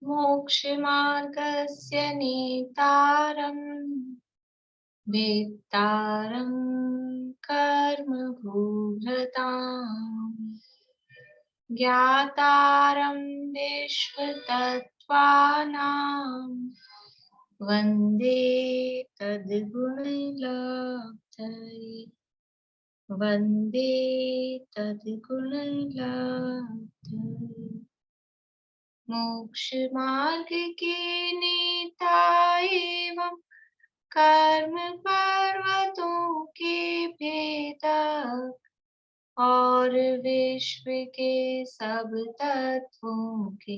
मोक्षमार्गस्य नेतारं वेत्तारं कर्मभूभृताम् ज्ञातारं विश्वतत्त्वानां वन्दे तद्गुणैलाब्धये वन्दे तद्गुणैलाब्धये। मोक्षमार्ग के नेता एवं कर्म पर्वतों के भेदक और विश्व के सब तत्वों के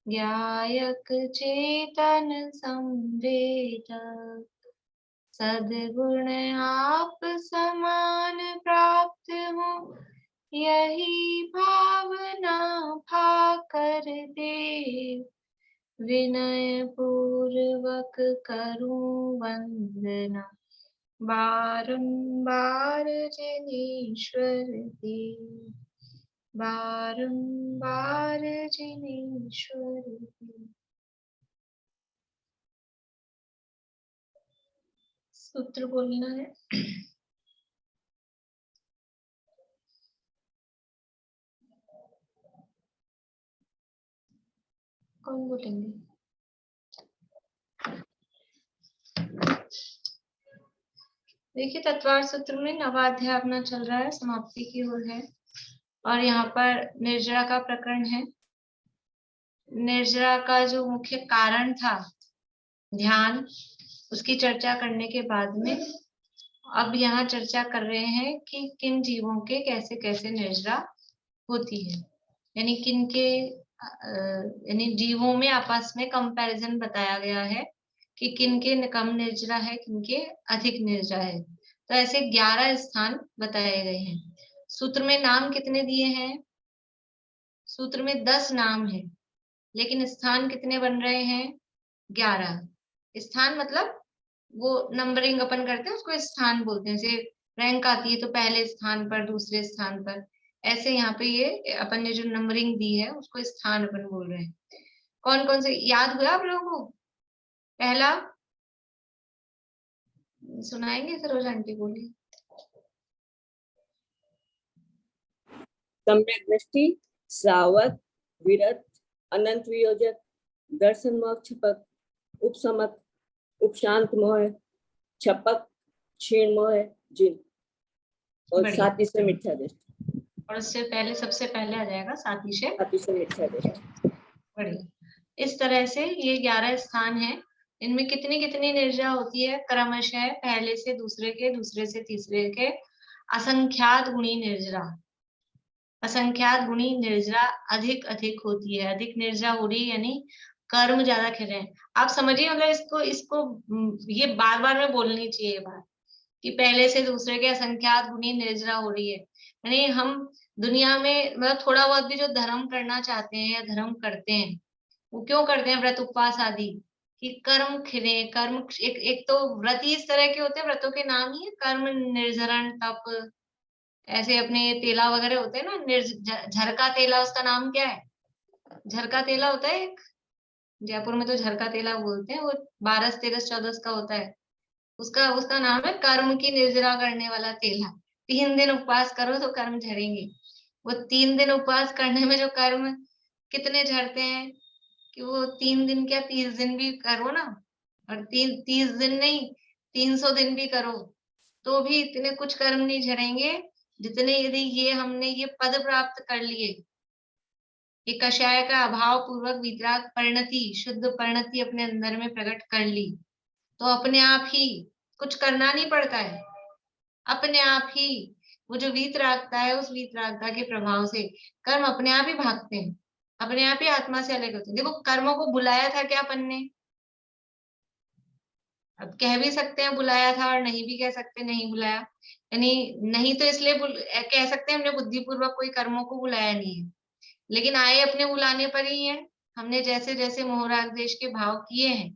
ज्ञायक चेतन संवेदक सद्गुण आप समान प्राप्त हो यही भावना भाकर दे विनय पूर्वक करूं वंदना बारंबार जिनेश्वर देव बारंबार जिनेश्वर देव। सूत्र बोलना है। कौन बोलेंगे? देखिए तत्वार्थ सूत्र में नवाध्याय अपना चल रहा है, समाप्ति की ओर है और यहाँ पर निर्जरा का प्रकरण है। निर्जरा का जो मुख्य कारण था ध्यान, उसकी चर्चा करने के बाद में अब यहाँ चर्चा कर रहे हैं कि किन जीवों के कैसे कैसे निर्जरा होती है, यानी किन के यानी जीवों में आपस में कंपैरिजन बताया गया है कि किन के कम निर्जरा है, किन के अधिक निर्जरा है। तो ऐसे 11 स्थान बताए गए हैं। सूत्र में नाम कितने दिए हैं? सूत्र में 10 नाम है, लेकिन स्थान कितने बन रहे हैं? 11 स्थान। मतलब वो नंबरिंग अपन करते हैं उसको स्थान बोलते हैं। जैसे रैंक आती है तो पहले स्थान पर, दूसरे स्थान पर, ऐसे यहाँ पे ये अपन ने जो नंबरिंग दी है उसको स्थान अपन बोल रहे हैं। कौन कौन से याद हुआ आप लोगों को? पहला सुनाएंगे सरोज आंटी? बोलिए। सम्यक दृष्टि, सावक, विरत, अनंत वियोजक, दर्शन मोक्षपक, उपसमक, उपशांत मोह, छपक, क्षीण मोह, जिन, और साथी से मिथ्या दृष्टि। और उससे पहले सबसे पहले आ जाएगा साथी से मिथ्या दृष्टि। बढ़िया। इस तरह से ये 11 स्थान है। इनमें कितनी कितनी निर्जरा होती है? क्रमशः पहले से दूसरे के, दूसरे से तीसरे के असंख्यात गुणी निर्जरा, असंख्यात गुणी निर्जरा अधिक अधिक होती है। अधिक निर्जरा हो रही है यानी कर्म ज्यादा कर रहे हैं। आप समझिए, मतलब इसको इसको ये बार बार में बोलनी चाहिए बात कि पहले से दूसरे के असंख्यात गुणी निर्जरा हो रही है। यानी हम दुनिया में मतलब थोड़ा बहुत भी जो धर्म करना चाहते हैं या धर्म करते हैं, वो क्यों करते हैं? व्रत उपवास आदि कि कर्म खिले, कर्म एक तो व्रत ही इस तरह के होते हैं, व्रतों के नाम ही है कर्म, निर्जरण, तप। ऐसे अपने तेला वगैरह होते हैं ना, झरका तेला, उसका नाम क्या है? झरका तेला होता है एक, जयपुर में तो झरका तेला बोलते हैं, वो 12, 13, 14 का होता है। उसका उसका नाम है कर्म की निर्जरा करने वाला तेला। 3 दिन उपवास करो तो कर्म झड़ेंगे। वो 3 दिन उपवास करने में जो कर्म कितने झड़ते हैं कि वो 3 दिन क्या 30 दिन भी करो ना, और 30 दिन नहीं 300 दिन भी करो तो भी इतने कुछ कर्म नहीं झड़ेंगे जितने यदि ये हमने ये पद प्राप्त कर लिए, ये कषाय का अभाव पूर्वक वितराग परिणति, शुद्ध परिणति अपने अंदर में प्रकट कर ली, तो अपने आप ही कुछ करना नहीं पड़ता है। अपने आप ही वो जो वीतरागता है, उस वीतरागता के प्रभाव से कर्म अपने आप ही भागते हैं, अपने आप ही आत्मा से अलग होते हैं। देखो कर्मों को बुलाया था क्या अपन ने? अब कह भी सकते हैं बुलाया था और नहीं भी कह सकते नहीं बुलाया। यानी नहीं तो इसलिए कह सकते हैं हमने बुद्धिपूर्वक कोई कर्मों को बुलाया नहीं है, लेकिन आए अपने बुलाने पर ही है। हमने जैसे जैसे मोहराग देश के भाव किए हैं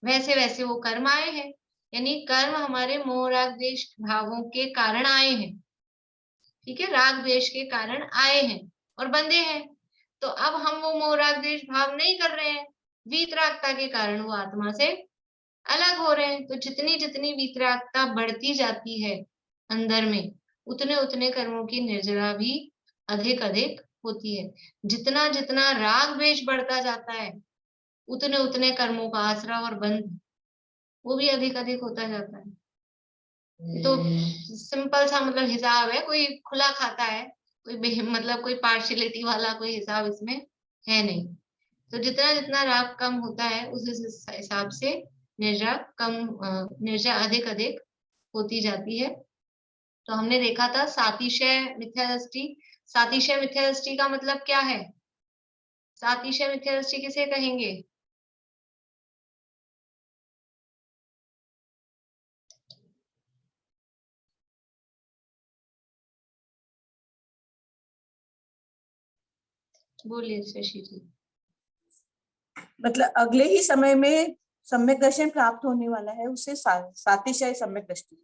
वैसे वैसे वो कर्म आए हैं। यानी कर्म हमारे मोहराग देश भावों के कारण आए हैं, ठीक है, राग द्वेष के कारण आए हैं और बंधे हैं। तो अब हम वो मोहराग द्वेष भाव नहीं कर रहे हैं, वीतरागता के कारण वो आत्मा से अलग हो रहे हैं। तो जितनी जितनी वीतरागता बढ़ती जाती है अंदर में, उतने उतने कर्मों की निर्जरा भी अधिक अधिक होती है। जितना जितना राग द्वेष बढ़ता जाता है, उतने उतने कर्मों का आसरा और बंध वो भी अधिक अधिक होता जाता है। तो सिंपल सा मतलब हिसाब है, कोई खुला खाता है, कोई मतलब कोई पार्शियलिटी वाला कोई हिसाब इसमें है नहीं। तो जितना जितना राग कम होता है उस हिसाब से निर्जा निर्जा अधिक अधिक होती जाती है। तो हमने देखा था सातिशय मिथ्या दृष्टि। सातिशय मिथ्या दृष्टि का मतलब क्या है? सातिशय मिथ्या दृष्टि किसे कहेंगे? बोलिए शशि जी। मतलब अगले ही समय में सम्यक दर्शन प्राप्त होने वाला है, उसे सातिशय सम्यक दृष्टि,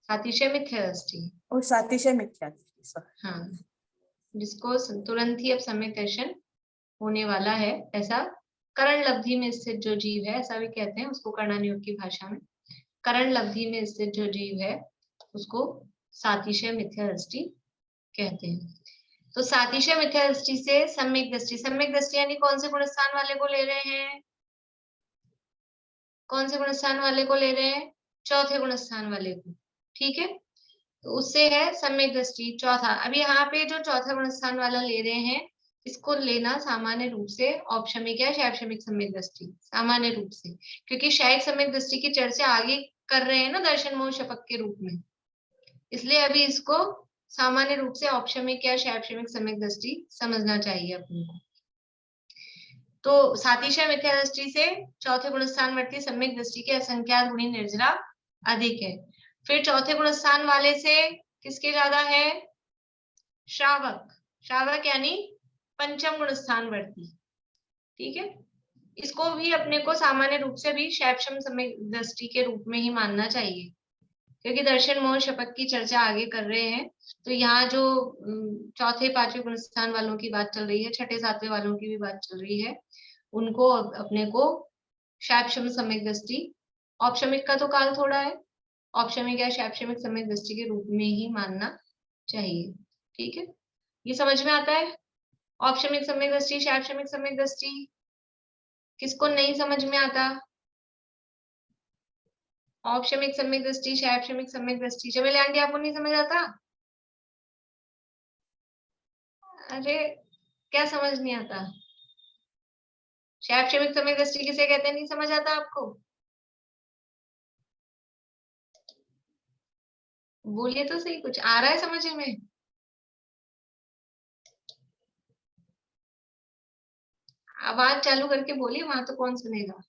सातिशय मिथ्या दृष्टि और सातिशय मिथ्या दृष्टि। हाँ, जिसको तुरंत ही अब सम्यक दर्शन होने वाला है, ऐसा करण लब्धि में स्थित जो जीव है, ऐसा भी कहते हैं उसको कर्णन योग की भाषा में। करण लब्धि में स्थित जो जीव है उसको सातिशय मिथ्या दृष्टि कहते हैं। तो सातिशय मिथ्या दृष्टि से सम्यक दृष्टि, सम्यक दृष्टि यानी कौन से गुण स्थान वाले को ले रहे हैं? कौन से गुण स्थान वाले को ले रहे हैं? चौथे गुण स्थान वाले को। ठीक है, तो उससे है सम्यक दृष्टि चौथा। अभी यहाँ पे जो चौथा गुण स्थान वाला ले रहे हैं, इसको लेना सामान्य रूप से औपशमिक या शैक्षणिक सम्यक दृष्टि, सामान्य रूप से, क्योंकि शायद सम्यक दृष्टि की चर्चा आगे कर रहे हैं ना दर्शन मोह शपथ के रूप में, इसलिए अभी इसको सामान्य रूप से औपशमिक या शैक्षणिक सम्यक दृष्टि समझना चाहिए अपन को। तो सातिशय मिथ्या दृष्टि से चौथे गुण स्थानवर्ती सम्यक दृष्टि के असंख्यात गुणी निर्जरा अधिक है। फिर चौथे गुण स्थान वाले से किसके ज्यादा है? श्रावक। श्रावक यानी पंचम गुण स्थानवर्ती। ठीक है, इसको भी अपने को सामान्य रूप से भी शैक्षम सम्यक दृष्टि के रूप में ही मानना चाहिए, क्योंकि दर्शन मोह शपथ की चर्चा आगे कर रहे हैं। तो यहाँ जो चौथे पांचवें गुण स्थान वालों की बात चल रही है, छठे सातवें वालों की भी बात चल रही है, उनको अपने को शैक्षम सम्यक दृष्टि, औपशमिक का तो काल थोड़ा है, औपशमिक या शैक्षणिक सम्यक दृष्टि के रूप में ही मानना चाहिए। ठीक है, ये समझ में आता है? औपशमिक सम्यक दृष्टि, शैक्षणिक सम्यक दृष्टि किसको नहीं समझ में आता? औपशमिक सम्यक दृष्टि, शैक्षणिक सम्यक दृष्टि, चमेली आंटी आपको नहीं समझ आता? अरे क्या समझ नहीं आता? शैक्षणिक सम्यक दृष्टि किसे कहते हैं, नहीं समझ आता आपको? बोलिए तो सही, कुछ आ रहा है समझ में? आवाज चालू करके बोलिए, वहां तो कौन सुनेगा।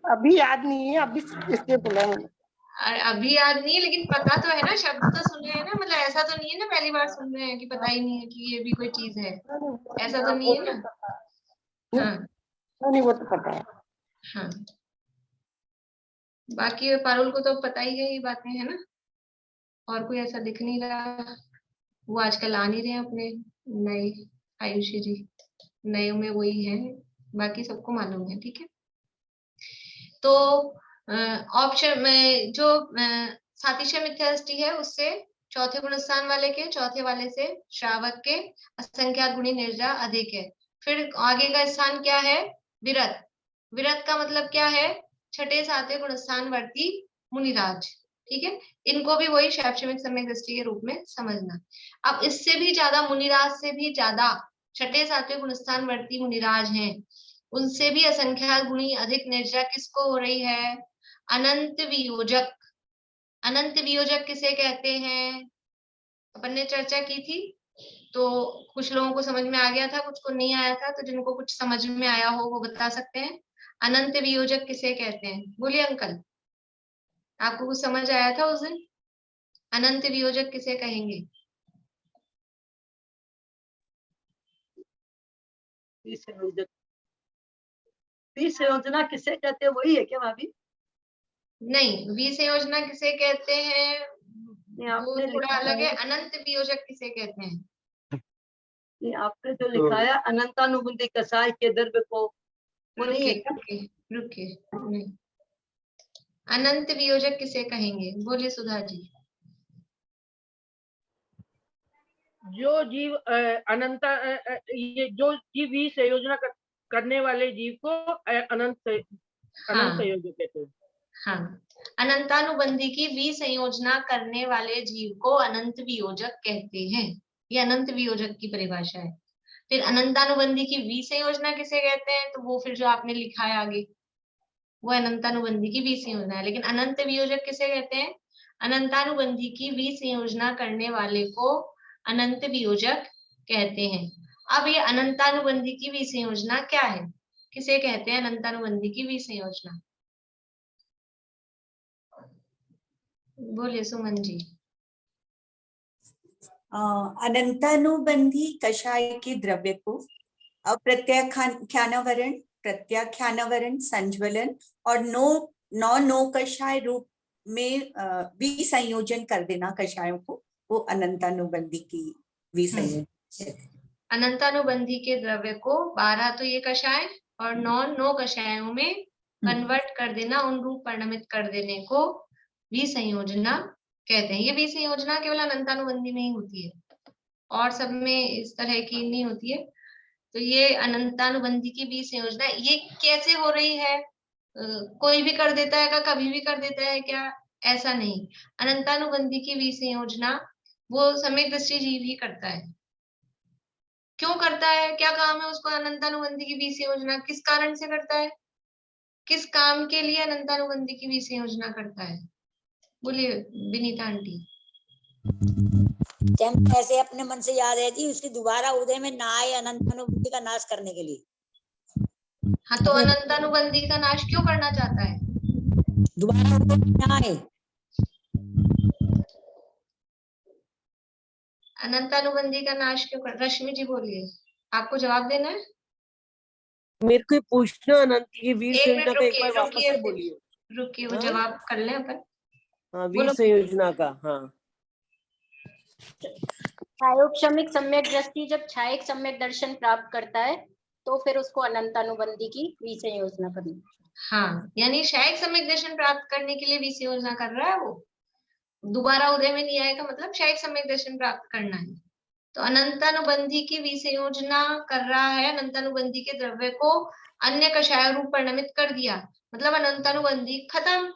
अभी याद नहीं है, अभी इसलिए बोला मैंने। अभी याद नहीं है, लेकिन पता तो है ना, शब्द तो सुन रहे हैं ना, मतलब ऐसा तो नहीं है ना पहली बार सुन रहे हैं कि पता ही नहीं है कि ये भी कोई चीज है, ऐसा तो नहीं है ना? हाँ नहीं, वो तो पता है। हाँ, बाकी पारुल को तो पता ही है ये बातें, है ना? और कोई ऐसा दिख नहीं रहा, वो आजकल आ नहीं रहे हैं अपने नए, आयुषी जी नए में वही है, बाकी सबको मालूम है। ठीक है, तो ऑप्शन में जो सातिशय मिथ्या दृष्टि है, उससे चौथे गुण स्थान वाले के, चौथे वाले से श्रावक के असंख्यात गुणी निर्जरा अधिक है। फिर आगे का स्थान क्या है? विरत। विरत का मतलब क्या है? छठे सातवें गुण स्थान वर्ती मुनिराज। ठीक है, इनको भी वही शैक्षणिक सम्यक दृष्टि के रूप में समझना। अब इससे भी ज्यादा, मुनिराज से भी ज्यादा छठे सातवें गुण स्थान वर्ती मुनिराज हैं, उनसे भी असंख्यात गुणी अधिक निर्जरा किसको हो रही है? अनंत वियोजक। अनंत वियोजक किसे कहते हैं? अपन ने चर्चा की थी, तो कुछ लोगों को समझ में आ गया था, कुछ को नहीं आया था, तो जिनको कुछ समझ में आया हो वो बता सकते हैं। अनंत वियोजक किसे कहते हैं? बोलिए अंकल, आपको कुछ समझ आया था उस दिन? अनंत वियोजक किसे कहेंगे? संयोजना किसे कहते हैं, वही है क्या भाभी? नहीं, विसंयोजना किसे कहते हैं वो आपने थोड़ा लिखा अलग है। है। अनंत वियोजक किसे कहते हैं? ये आपने जो लिखा है अनंतानुबंधी कसाय के द्रव्य को, वो नहीं है क्या? रुकिए नहीं, अनंत वियोजक किसे कहेंगे? बोलिए सुधा जी। जो जीव ये जो जीव भी संयोजना करने वाले जीव को अनंत हाँ संयोजक कहते हैं। हाँ, अनंतानुबंधी की विसंयोजना करने वाले जीव को अनंत वियोजक कहते हैं। ये अनंत वियोजक की परिभाषा है। फिर अनंतानुबंधी की विसंयोजना किसे कहते हैं? तो वो फिर जो आपने लिखा है आगे, वो अनंतानुबंधी की विसंयोजना है। लेकिन अनंत वियोजक किसे कहते हैं? अनंतानुबंधी की विसंयोजना करने वाले को अनंत वियोजक कहते हैं। अब ये अनंतानुबंधी की विसंयोजना क्या है? किसे कहते हैं अनंतानुबंधी की विसंयोजना? बोलिए सुमन जी। अनंतानुबंधी कषाय के द्रव्य को अप्रत्याख्यानवरण, प्रत्याख्यानवरण, संज्वलन और नो कषाय रूप में विसंयोजन कर देना कषायों को, वो अनंतानुबंधी की विसंयोजन। अनंतानुबंधी के द्रव्य को 12 तो ये कषाय और 9 कषायों में कन्वर्ट कर देना, उन रूप परिणमित कर देने को विसंयोजना कहते हैं। ये विसंयोजना केवल अनंतानुबंधी में ही होती है, और सब में इस तरह की नहीं होती है। तो ये अनंतानुबंधी की विसंयोजना ये कैसे हो रही है? कोई भी कर देता है क्या? कभी भी कर देता है क्या? ऐसा नहीं। अनंतानुबंधी की विसंयोजना वो सम्यक दृष्टि जीव ही करता है। क्यों करता है? क्या काम है उसको? अनंतानुबंधी की विसंयोजना किस कारण से करता है? किस काम के लिए अनंतानुबंधी की विसंयोजना करता है? बोलिए विनीता आंटी। ऐसे अपने मन से याद है जी, उसकी दोबारा उदय में ना आए अनंतानुबंधी का नाश करने के लिए। हाँ, तो अनंतानुबंधी का नाश क्यों करना चाहता है? दोबारा उदय में ना आए। अनंतानुबंधी का नाश क्यों कर? रश्मि जी बोलिए, आपको जवाब देना है। मेरे को पूछना अनंत की वीर एक संयोजना मिनट का एक बार वापस रुकिए, से बोलिए। रुकिए वो हाँ? जवाब कर लें अपन। हाँ, वीर बोलो। संयोजना का। हाँ, छायोक्षमिक सम्यक दृष्टि जब छायक सम्यक दर्शन प्राप्त करता है तो फिर उसको अनंतानुबंधी की विसंयोजना करनी। हाँ, यानी शायद सम्यक दर्शन प्राप्त करने के लिए विसंयोजना कर रहा है वो। दोबारा उदय में नहीं आएगा मतलब शायद सम्यक दर्शन प्राप्त करना है। तो अनंतानुबंधी की विसंयोजना कर रहा है, अनंतानुबंधी के द्रव्य को अन्य कषाय रूप परिणमित कर दिया, मतलब अनंतानुबंधी खत्म।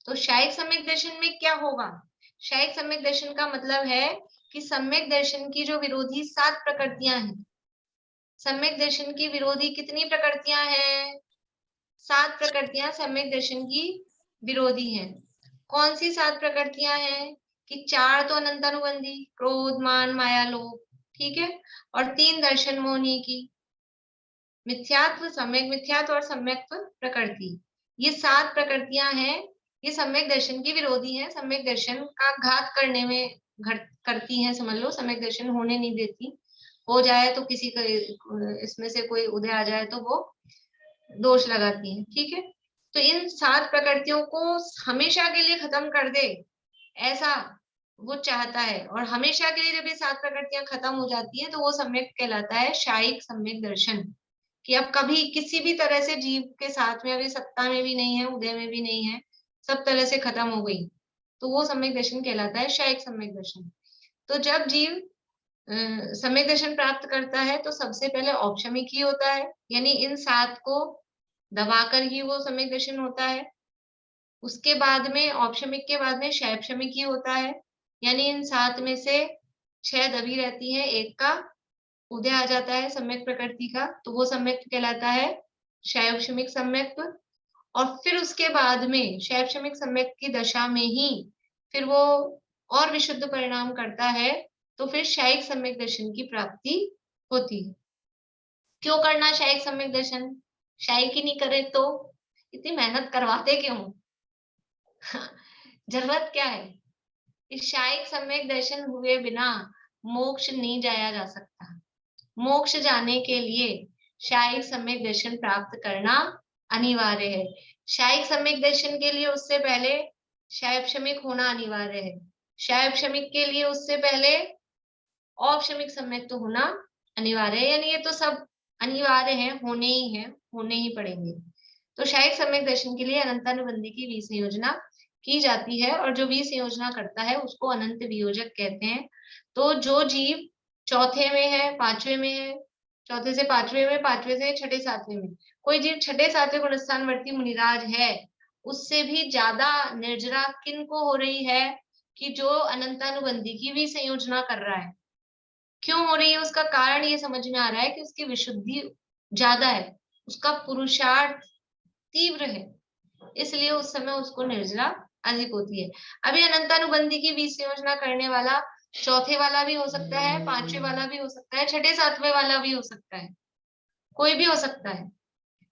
तो शायक सम्यक दर्शन में क्या होगा? शायक सम्यक दर्शन का मतलब है कि सम्यक दर्शन की जो विरोधी 7 प्रकृतियां हैं, सम्यक दर्शन की विरोधी कितनी प्रकृतियां हैं? 7 प्रकृतियां सम्यक दर्शन की विरोधी हैं। कौन सी 7 प्रकृतियां हैं? कि 4 तो अनंतानुबंधी, क्रोध, मान, माया, लोभ, ठीक है, और 3 दर्शन मोहनी की, मिथ्यात्व, सम्यक मिथ्यात्व और सम्यक प्रकृति। ये 7 प्रकृतियां हैं, ये सम्यक दर्शन की विरोधी हैं, सम्यक दर्शन का घात करने में करती हैं, समझ लो, सम्यक दर्शन होने नहीं देती। हो जाए तो किसी का इसमें से कोई उदय आ जाए तो वो दोष लगाती हैं, ठीक है। तो इन 7 प्रकृतियों को हमेशा के लिए खत्म कर दे, ऐसा वो चाहता है। और हमेशा के लिए जब ये 7 प्रकृतियां खत्म हो जाती है तो वो सम्यक कहलाता है शायिक सम्यक दर्शन, कि अब कभी किसी भी तरह से जीव के साथ में, अभी सत्ता में भी नहीं है, उदय में भी नहीं है, सब तरह से खत्म हो गई, तो वो सम्यक दर्शन कहलाता है शायिक सम्यक दर्शन। तो जब जीव सम्यक दर्शन प्राप्त करता है तो सबसे पहले औपशमिक ही होता है, यानी इन 7 को दबाकर ही वो सम्यक दर्शन होता है। उसके बाद में औपशमिक के बाद में शैपशमिक ही होता है, यानी इन 7 में से 6 दबी रहती है, एक का उदय आ जाता है सम्यक प्रकृति का, तो वो सम्यक कहलाता है शैपशमिक सम्यक। और फिर उसके बाद में शैपशमिक सम्यक की दशा में ही फिर वो और विशुद्ध परिणाम करता है, तो फिर शायिक सम्यक दर्शन की प्राप्ति होती है। क्यों करना शायिक सम्यक दर्शन? शायिक ही नहीं करे तो इतनी मेहनत करवाते क्यों? जरूरत क्या है? इस शायिक सम्यक दर्शन हुए बिना मोक्ष नहीं जाया जा सकता। मोक्ष जाने के लिए शायिक सम्यक दर्शन प्राप्त करना अनिवार्य है। शायिक सम्यक दर्शन के लिए उससे पहले शैपशमिक होना अनिवार्य है। शैपशमिक के लिए उससे पहले औपशमिक सम्यक तो होना अनिवार्य है, यानी ये तो सब अनिवार्य है, होने ही पड़ेंगे। तो शायद सम्यक दर्शन के लिए अनंतानुबंधी की विसंयोजना की जाती है, और जो विसंयोजना करता है उसको अनंत वियोजक कहते हैं। तो जो जीव चौथे में है, पांचवे में है, चौथे से पांचवे में, पांचवे से छठे सातवें में, कोई जीव छठे सातवें गुणस्थानवर्ती मुनिराज है, उससे भी ज्यादा निर्जरा किन को हो रही है कि जो अनंतानुबंधी की विसंयोजना कर रहा है। क्यों हो रही है, उसका कारण ये समझ में आ रहा है कि उसकी विशुद्धि ज्यादा है, उसका पुरुषार्थ तीव्र है, इसलिए उस समय उसको निर्जरा अधिक होती है। अभी अनंतानुबंधी की विसंयोजना करने वाला चौथे वाला भी हो सकता है, पांचवे वाला भी हो सकता है, छठे सातवें वाला भी हो सकता है, कोई भी हो सकता है।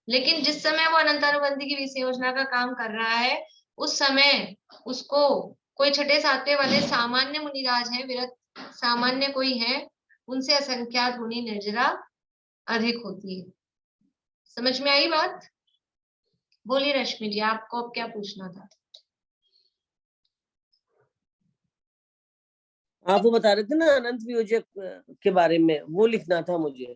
लेकिन जिस समय वो अनंतानुबंधी की विसंयोजना का काम कर रहा है, उस समय उसको कोई छठे सातवें वाले सामान्य मुनिराज है, विरत सामान्य कोई है, उनसे असंख्यात गुणी निर्जरा अधिक होती है। समझ में आई बात? बोलिए रश्मि जी, आपको अब क्या पूछना था? आप वो बता रहे थे ना अनंत वियोजक के बारे में, वो लिखना था मुझे।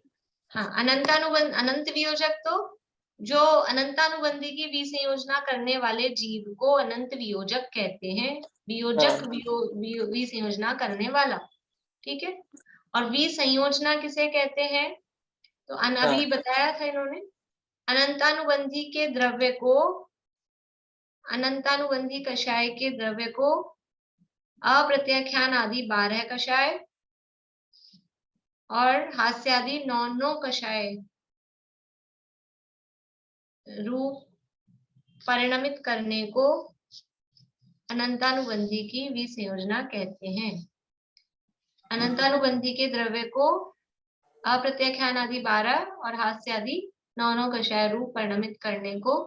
हाँ, अनंत वियोजक, तो जो अनंतानुबंधी की विसंयोजना करने वाले जीव को अनंत वियोजक कहते हैं। वियोजक, विसंयोजना करने वाला, ठीक है। और विसंयोजना किसे कहते हैं? तो अभी बताया था इन्होंने, अनंतानुबंधी के द्रव्य को, अनंतानुबंधी कषाय के द्रव्य को अप्रत्याख्यान आदि 12 कषाय और हास्य आदि 9 कषाय रूप परिणमित करने को अनंतानुबंधी की विसंयोजना कहते हैं। अनंतानुबंधी के द्रव्य को अप्रत्याख्यान आदि 12 और हास्य आदि 9 कषाय रूप परिणमित करने को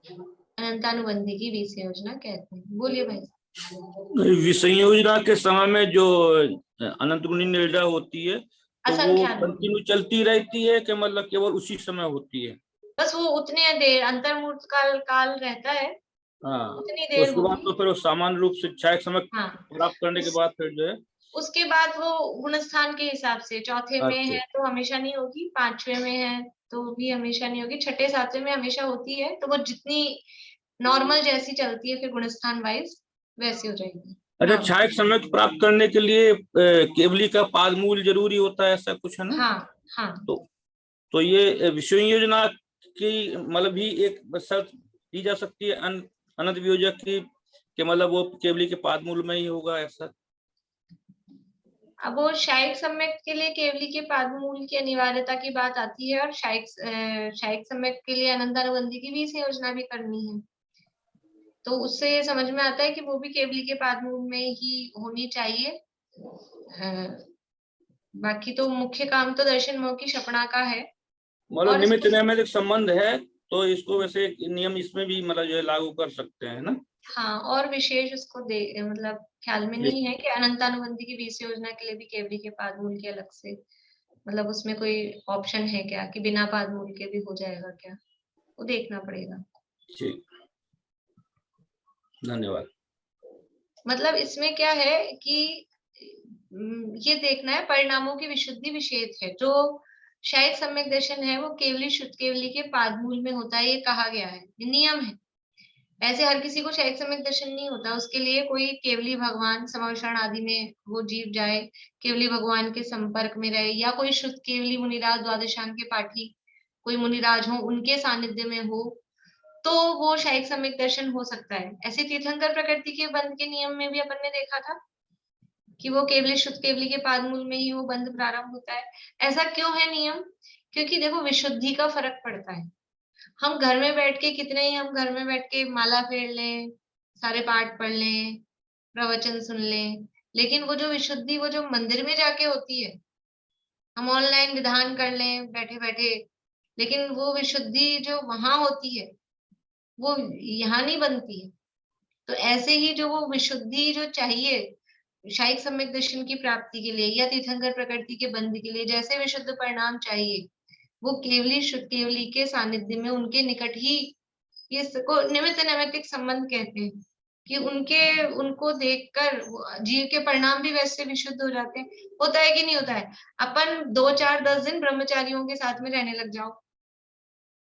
अनंतानुबंधी की विसंयोजना कहते हैं। बोलिए भाई। विसंयोजना के समय में जो अनंत गुणी निर्जरा होती है, तो वो कंटिन्यू चलती रहती है कि मतलब केवल उसी समय होती है? बस वो उतने देर अंतर्मुहूर्त काल रहता है। हाँ, उतनी तो देर उसके बाद तो फिर वो सामान्य रूप से क्षय समय हाँ, प्राप्त करने के बाद फिर जो है, उसके बाद वो गुणस्थान के हिसाब से चौथे में है तो हमेशा नहीं होगी, पांचवे में है तो भी हमेशा नहीं होगी, छठे सातवें में हमेशा होती है। तो वो जितनी नॉर्मल जैसी चलती है फिर गुणस्थान वाइज वैसी हो जाएगी। अच्छा, क्षय समय प्राप्त करने के लिए केवली का पाद मूल जरूरी होता है, ऐसा कुछ है ना? हाँ हाँ। तो ये विसंयोजना की मतलब भी एक शर्त दी जा सकती है अनंत वियोजक की, कि मतलब वो केवली के पाद मूल में ही होगा, ऐसा? अब वो शायिक सम्यक के लिए केवली के पादमूल की अनिवार्यता की बात आती है, और शायिक सम्यक के लिए अनंतानुबंधी की विसंयोजना भी करनी है, तो उससे ये समझ में आता है कि वो भी केवली के पादमूल में ही होनी चाहिए। बाकी तो मुख्य काम तो दर्शन मोह की क्षपणा का है। मतलब निमित्त नैमित्तिक संबंध है, तो इसको वैसे नियम इसमें भी मतलब जो है लागू कर सकते हैं ना? हाँ, और विशेष उसको मतलब ख्याल में नहीं है कि अनंतानुबंधी की विसंयोजना के लिए भी केवली के पादमूल के अलग से, मतलब उसमें कोई ऑप्शन है क्या कि बिना पादमूल के भी हो जाएगा क्या, वो देखना पड़ेगा। ठीक, धन्यवाद। मतलब इसमें क्या है कि ये देखना है परिणामों की विशुद्धि विषेद है। जो शायद सम्यक दर्शन है वो केवली शुद्ध केवली के पादमूल में होता है, ये कहा गया है, ये नियम है। ऐसे हर किसी को शायद सम्यक दर्शन नहीं होता, उसके लिए कोई केवली भगवान समवषण आदि में वो जीव जाए, केवली भगवान के संपर्क में रहे, या कोई शुद्ध केवली मुनिराज द्वादशांग के पाठी कोई मुनिराज हो, उनके सानिध्य में हो, तो वो शायद सम्यक दर्शन हो सकता है। ऐसे तीर्थंकर प्रकृति के बंध के नियम में भी अपन ने देखा था कि वो केवली शुद्ध केवली के पादमूल में ही वो बंध प्रारंभ होता है। ऐसा क्यों है नियम? क्योंकि देखो विशुद्धि का फर्क पड़ता है। हम घर में बैठ के कितने ही हम घर में बैठ के माला फेर लें, सारे पाठ पढ़ लें, प्रवचन सुन लें, लेकिन वो जो विशुद्धि वो जो मंदिर में जाके होती है, हम ऑनलाइन विधान कर लें बैठे बैठे, लेकिन वो विशुद्धि जो वहां होती है वो यहाँ नहीं बनती है। तो ऐसे ही जो वो विशुद्धि जो चाहिए शायिक सम्यक दर्शन की प्राप्ति के लिए या तीर्थंकर प्रकृति के बंध के लिए, जैसे विशुद्ध परिणाम चाहिए, वो केवली शुद्ध केवली के सानिध्य में उनके निकट ही, इसको निमित्त नैमित्तिक संबंध कहते हैं। कि उनको देखकर जीव के परिणाम भी वैसे विशुद्ध हो जाते हैं। होता है कि नहीं होता है? अपन 2 4 10 दिन ब्रह्मचारियों के साथ में रहने लग जाओ,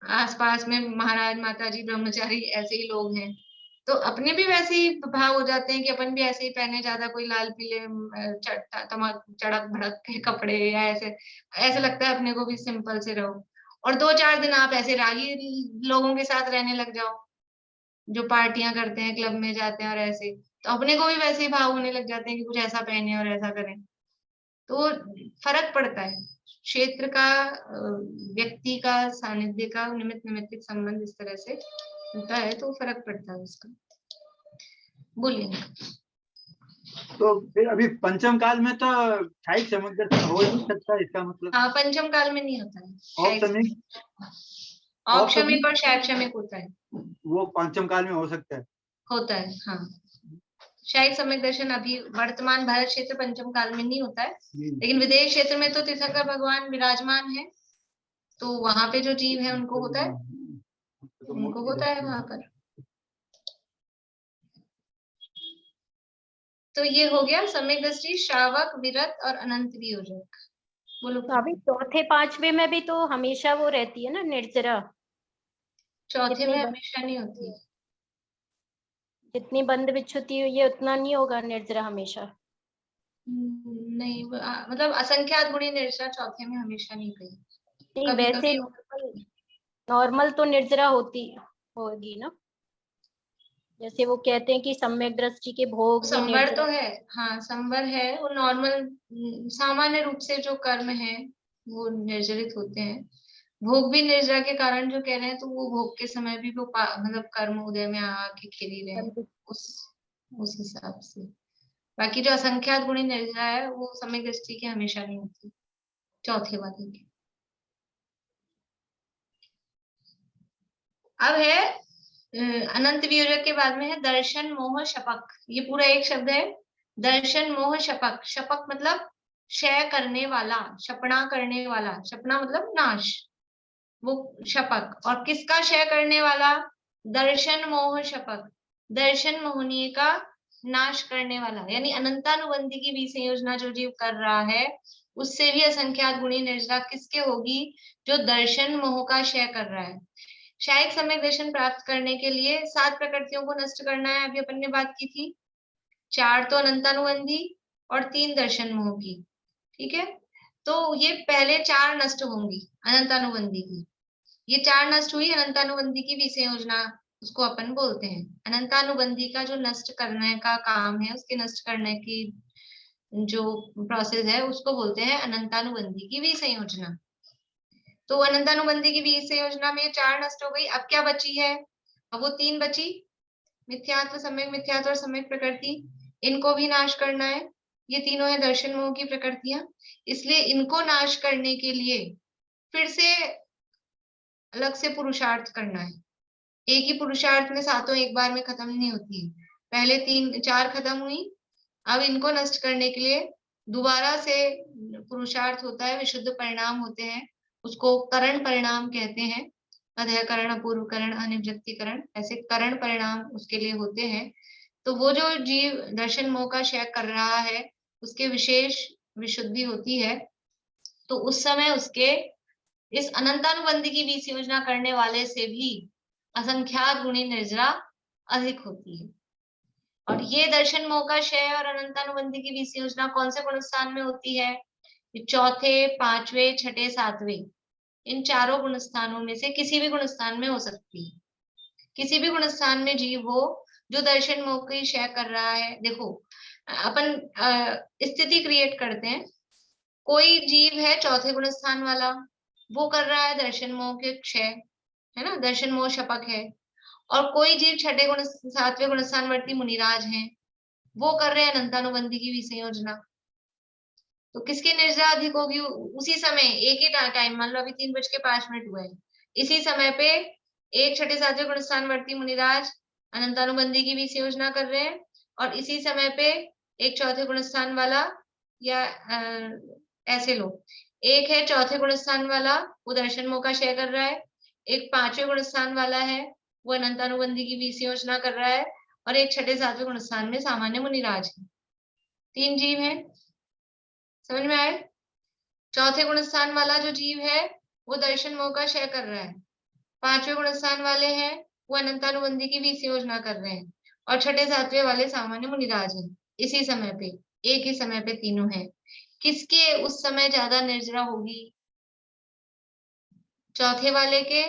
आसपास में महाराज माताजी ब्रह्मचारी ऐसे ही लोग हैं, तो अपने भी वैसे ही भाव हो जाते हैं कि अपन भी ऐसे ही पहने, ज्यादा कोई लाल पीले चड़क भड़क के कपड़े या ऐसे लगता है अपने को भी सिंपल से रहो। और 2 4 दिन आप ऐसे रागी लोगों के साथ रहने लग जाओ जो पार्टियां करते हैं, क्लब में जाते हैं और ऐसे, तो अपने को भी वैसे ही भाव होने लग जाते हैं कि कुछ ऐसा पहने और ऐसा करें। तो फर्क पड़ता है क्षेत्र का, व्यक्ति का, सानिध्य का, निमित्त निमित्तिक संबंध इस तरह से होता है, तो फर्क पड़ता है उसका। बोलिए। तो फिर अभी पंचम काल में तो क्षायिक सम्यक दर्शन हो ही नहीं सकता, इसका मतलब? हाँ, पंचम काल में नहीं होता है। औपसमिक और शैक्षणिक होता है, वो पंचम काल में हो सकता है, होता है। हाँ, क्षायिक सम्यक दर्शन अभी वर्तमान भारत क्षेत्र पंचम काल में नहीं होता है, लेकिन विदेश क्षेत्र में तो तीर्थंकर भगवान विराजमान है, तो वहां पे जो जीव है उनको होता है, वहां पर। तो ये हो गया सम्यक दृष्टि, श्रावक, विरत और अनंत वियोजक। बोलो। तो अभी चौथे पांचवे में भी तो हमेशा वो रहती है ना निर्जरा? चौथे में हमेशा नहीं होती है, जितनी बंद विच्छुति हुई है उतना नहीं होगा निर्जरा हमेशा? नहीं, मतलब असंख्यात गुणी निर्जरा चौथे में हमेशा नहीं गई। नहीं, वैसे नॉर्मल तो निर्जरा होगी ना, जैसे वो कहते हैं कि सम्यक दृष्टि के भोग संवर तो है, हाँ संवर है, वो नॉर्मल सामान्य रूप से जो कर्म है वो निर्जरित होते हैं। भोग भी निर्जरा के कारण जो कह रहे हैं, तो वो भोग के समय भी वो मतलब कर्म उदय में आके खेल ही रहे हैं उस हिसाब से। बाकी जो असंख्यात गुणी निर्जरा है वो सम्यक दृष्टि की हमेशा नहीं होती, चौथे वाले की। अब है अनंत वियोजक के बाद में है दर्शन मोह शपक। ये पूरा एक शब्द है, दर्शन मोह शपक। शपक मतलब क्षय करने वाला, शपना करने वाला, शपना मतलब नाश, वो शपक। और किसका क्षय करने वाला? दर्शन मोह शपक, दर्शन मोहनीय का नाश करने वाला। यानी अनंतानुबंधी की विसंयोजना जो जीव कर रहा है, उससे भी असंख्यात गुणी निर्जरा किसके होगी? जो दर्शन मोह का क्षय कर रहा है। क्षायिक सम्यक दर्शन प्राप्त करने के लिए 7 प्रकृतियों को नष्ट करना है, अभी अपन ने बात की थी। 4 तो अनंतानुबंधी और 3 दर्शन मोह की, ठीक है। तो ये पहले 4 नष्ट होंगी अनंतानुबंधी की, ये 4 नष्ट हुई, अनंतानुबंधी की विसंयोजना उसको अपन बोलते हैं। अनंतानुबंधी का जो नष्ट करने का काम है, उसके नष्ट करने की जो प्रोसेस है, उसको बोलते हैं अनंतानुबंधी की विसंयोजना। तो अनंतानुबंधी की विसंयोजना में 4 नष्ट हो गई। अब क्या बची है? अब वो 3 बची, मिथ्यात्व, सम्यक मिथ्यात्व और सम्यक प्रकृति। इनको भी नाश करना है। ये तीनों है दर्शन मोह की प्रकृतियां, इसलिए इनको नाश करने के लिए फिर से अलग से पुरुषार्थ करना है। एक ही पुरुषार्थ में सातों एक बार में खत्म नहीं होती है। पहले 3 4 खत्म हुई, अब इनको नष्ट करने के लिए दोबारा से पुरुषार्थ होता है, विशुद्ध परिणाम होते हैं, उसको करण परिणाम कहते हैं। अध्ययकरण, अपूर्वकरण, अनिवृत्तिकरण, ऐसे करण परिणाम उसके लिए होते हैं। तो वो जो जीव दर्शन मोह का क्षय कर रहा है, उसके विशेष विशुद्धि होती है, तो उस समय उसके इस अनंतानुबंधी की विसंयोजना करने वाले से भी असंख्यात गुणी निर्जरा अधिक होती है। और ये दर्शन मोह का क्षय और अनंतानुबंधी की विसंयोजना कौन से गुणस्थान में होती है? चौथे, पांचवे, छठे, सातवें, इन चारों गुणस्थानों में से किसी भी गुणस्थान में हो सकती है। किसी भी गुणस्थान में जीव हो जो दर्शन मोह की क्षय कर रहा है। देखो, अपन स्थिति क्रिएट करते हैं, कोई जीव है चौथे गुणस्थान वाला, वो कर रहा है दर्शन मोह के क्षय, है ना, दर्शन मोह शपक है। और कोई जीव छठे गुण 7वें गुणस्थानवर्ती मुनिराज हैं, वो कर रहे हैं अनंतानुबंधी की विसंयोजना। तो किसकी निर्जरा अधिक होगी? उसी समय एक ही टाइम, मान लो अभी 3:05 हुए हैं, इसी समय पे एक छठे 7वें गुणस्थानवर्ती मुनिराज अनंतानुबंधी की विसंयोजना कर रहे हैं, और इसी समय पे एक चौथे गुणस्थान वाला, या ऐसे लोग, एक है चौथे गुणस्थान वाला, वो दर्शन मोह का क्षय कर रहा है, एक 5वें गुणस्थान वाला है, वो अनंतानुबंधी की विसंयोजना कर रहा है, और एक छठे सातवें गुणस्थान में सामान्य मुनिराज है। 3 जीव हैं, समझ में आए? चौथे गुणस्थान वाला जो जीव है वो दर्शन मोह का क्षय कर रहा है, 5वें गुणस्थान वाले हैं वो अनंतानुबंधी की भी योजना कर रहे हैं, और छठे सातवें वाले सामान्य मुनिराज हैं। इसी समय पे, एक ही समय पे तीनों हैं। किसके उस समय ज्यादा निर्जरा होगी? चौथे वाले के,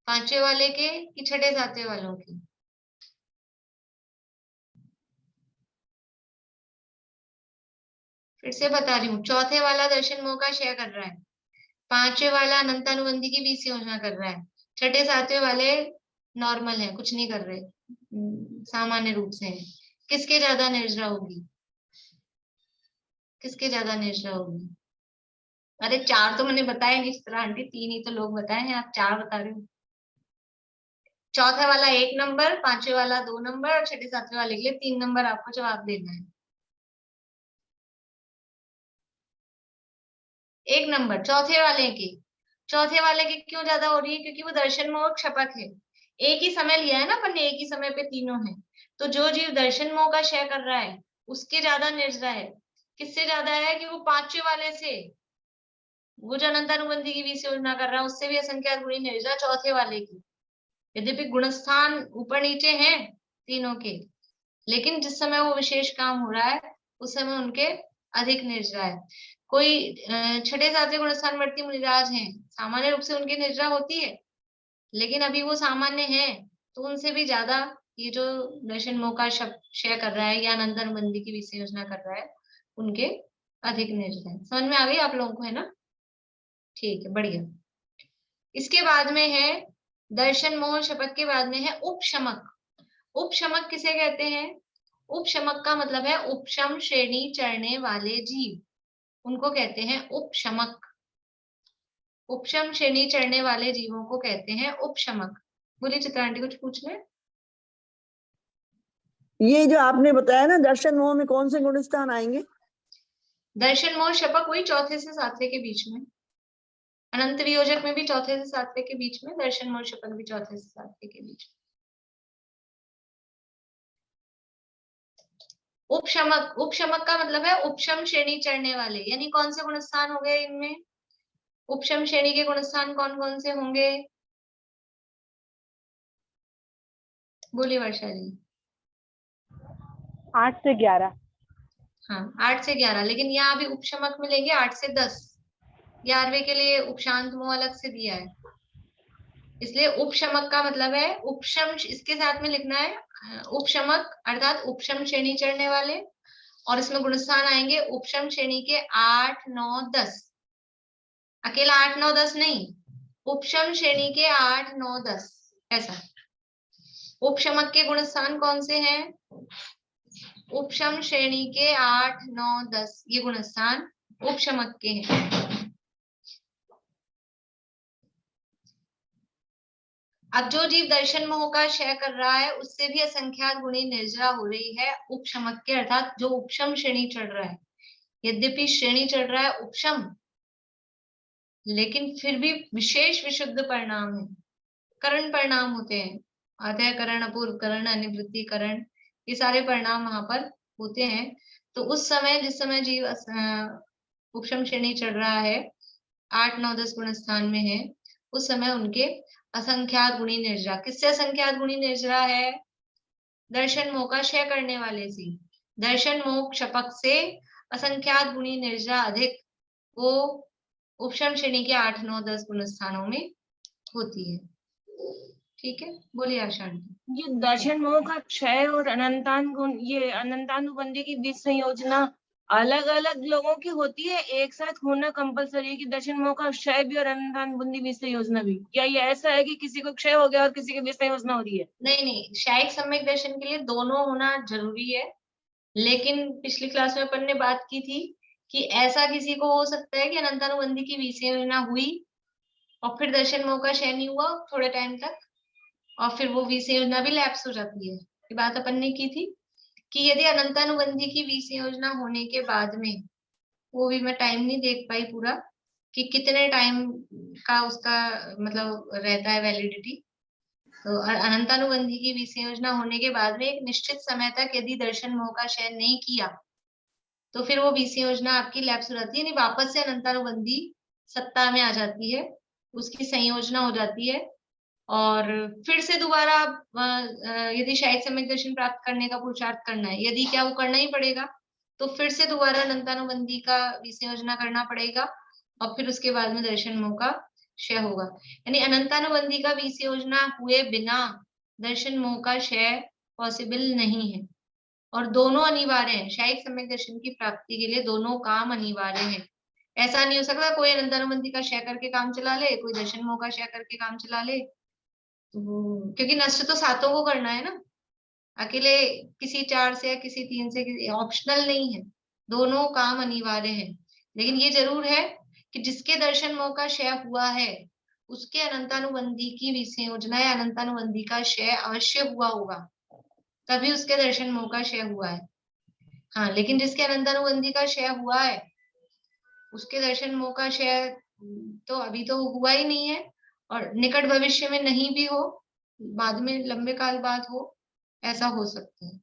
5वें वाले के, कि छठे सातवें वालों की? फिर से बता रही हूँ, चौथे वाला दर्शन मोह का क्षय कर रहा है, 5वें वाला अनंतानुबंधी की 20 योजना कर रहा है, छठे सातवें वाले नॉर्मल है, कुछ नहीं कर रहे, सामान्य रूप से है। किसके ज्यादा निर्जरा होगी? किसके ज्यादा निर्जरा होगी? अरे 4 तो मैंने बताया नहीं चित्रा आंटी, 3 ही तो लोग बताए हैं, आप 4 बता रहे हो। चौथा वाला 1 नंबर, 5वें वाला 2 नंबर, और छठे सातवें वाले के लिए 3 नंबर आपको जवाब देना है। 1 नंबर चौथे वाले की क्यों ज्यादा हो रही है? क्योंकि वो दर्शन मोह क्षपक है। एक ही समय लिया है ना अपन ने, एक ही समय पे तीनों हैं, तो जो जीव दर्शन मोह का क्षय कर रहा है उसके ज्यादा निर्जरा है। किससे ज्यादा है? कि वो 5वें वाले से, वो जो अनंतानुबंधी की 20 योजना कर रहा है उससे भी असंख्यात गुणी निर्जरा चौथे वाले की। यद्यपि गुणस्थान ऊपर नीचे हैं तीनों के, लेकिन जिस समय वो विशेष काम हो रहा है उस समय उनके अधिक निर्जरा है। कोई छठे सातवें गुणस्थान वर्ती मुनिराज हैं, सामान्य रूप से उनकी निर्जरा होती है, लेकिन अभी वो सामान्य है तो उनसे भी ज्यादा ये जो दर्शन मोह का क्षय कर रहा है या अनंतानुबंधी की विषय योजना कर रहा है उनके अधिक निर्जरा है। समझ में आ गई आप लोगों को, है ना? ठीक है, बढ़िया। इसके बाद में है दर्शन मोह शपथ के बाद में है उपशमक। उपशमक किसे कहते हैं? उपशमक का मतलब है उपशम श्रेणी चढ़ने वाले जीव, उनको कहते हैं उपशमक। उपशम श्रेणी चढ़ने वाले जीवों को कहते हैं उपशमक। बोलिए चित्रा आंटी, कुछ पूछना है? ये जो आपने बताया ना दर्शन मोह में कौन से गुणस्थान आएंगे? दर्शन मोह शपक वही चौथे से सातवें के बीच में, अनंत वियोजक में भी चौथे से सातवें के बीच में, दर्शन मोह शपक भी चौथे से सातवें के बीच में। उपशमक, उपशमक का मतलब है उपशम श्रेणी चढ़ने वाले, यानी कौन से गुणस्थान हो गए इनमें? उपशम श्रेणी के गुणस्थान कौन कौन से होंगे? बोलिए वर्षा जी। 8 से 11। हाँ 8 से 11, लेकिन यहाँ अभी उपशमक मिलेंगे 8 से 10। 11वें के लिए उपशांत मोह अलग से दिया है, इसलिए उपशमक का मतलब है उपशम, इसके साथ में लिखना है उपशमक अर्थात उपशम श्रेणी चढ़ने वाले, और इसमें गुणस्थान आएंगे उपशम श्रेणी के 8, 9, 10। अकेला 8, 9, 10 नहीं, उपशम श्रेणी के 8, 9, 10 ऐसा। उपशमक के गुणस्थान कौन से हैं? उपशम श्रेणी के 8, 9, 10 ये गुणस्थान उपशमक के हैं। अब जो जीव दर्शन मोह का क्षय कर रहा है उससे भी असंख्यात गुणी निर्जरा हो रही है उपशमक के, अर्थात जो उपशम श्रेणी चढ़ रहा है। यद्यपि श्रेणी चढ़ रहा है उपशम, लेकिन फिर भी विशेष विशुद्ध परिणाम है, करण परिणाम होते हैं, आधय करण, अपूर्व करण, अनिवृत्ति करण, ये सारे परिणाम वहां पर होते हैं। तो उस समय जिस समय जीव उपशम श्रेणी चढ़ रहा है, 8, 9, 10 गुण स्थान में है, उस समय उनके असंख्यात गुणी निर्जरा। किससे असंख्यात गुणी निर्जरा है? दर्शन मोह का क्षय करने वाले से। दर्शन मोह क्षपक से असंख्यात गुणी निर्जरा अधिक वो उपशम श्रेणी के 8, 9, 10 गुण स्थानों में होती है। ठीक है, बोलिए आशा आंटी। ये दर्शन मोह का क्षय और अनंतानुबंधी की बीच संयोजना अलग अलग लोगों की होती है, एक साथ होना कंपलसरी है कि दर्शन मोह का क्षय भी और अनंतानुबंधी बीच संयोजना भी? या ये ऐसा है कि किसी को क्षय हो गया और किसी की बीच संयोजना हो रही है? नहीं नहीं, क्षयिक सम्यक दर्शन के लिए दोनों होना जरूरी है, लेकिन पिछली क्लास में अपन ने बात की थी कि ऐसा किसी को हो सकता है कि अनंतानुबंधी की बीच संयोजना हुई और फिर दर्शन मोह का क्षय नहीं हुआ थोड़े टाइम तक, और फिर वो बीच संयोजना भी लैप्स हो जाती है। ये बात अपन ने की थी कि यदि अनंतानुबंधी की बीच संयोजना होने के बाद में, वो भी मैं टाइम नहीं देख पाई पूरा कि कितने टाइम का उसका मतलब रहता है वैलिडिटी, तो अनंतानुबंधी की विसंयोजना होने के बाद में एक निश्चित समय तक यदि दर्शन मोह का क्षय नहीं किया तो फिर वो विसंयोजना आपकी लैप्स हो जाती है, यानी वापस से अनंतानुबंधी सत्ता में आ जाती है, उसकी संयोजना हो जाती है और फिर से दोबारा यदि शायद सम्यक दर्शन प्राप्त करने का पुरुषार्थ करना है, यदि क्या वो करना ही पड़ेगा, तो फिर से दोबारा अनंतानुबंधी का विसंयोजना करना पड़ेगा और फिर उसके बाद में दर्शन मोह का क्षय होगा। यानी अनंतानुबंधी का विसंयोजना हुए बिना दर्शन मोह का क्षय पॉसिबल नहीं है और दोनों अनिवार्य है। शायद सम्यक दर्शन की प्राप्ति के लिए दोनों काम अनिवार्य है। ऐसा नहीं हो सकता कोई अनंतानुबंधी का क्षय करके काम चला ले, कोई दर्शन मोह का क्षय करके काम चला ले, क्योंकि नष्ट तो सातों को करना है ना, अकेले किसी 4 से या किसी 3 से ऑप्शनल नहीं है, दोनों काम अनिवार्य है। लेकिन ये जरूर है कि जिसके दर्शन मोह का क्षय हुआ है उसके अनंतानुबंधी की विसंयोजना या अनंतानुबंधी का क्षय अवश्य हुआ होगा, तभी उसके दर्शन मोह का क्षय हुआ है। हाँ, लेकिन जिसके अनंतानुबंधी का क्षय हुआ है उसके दर्शन मोह का क्षय तो अभी तो हुआ ही नहीं है और निकट भविष्य में नहीं भी हो, बाद में लंबे काल बाद हो, ऐसा हो सकता है।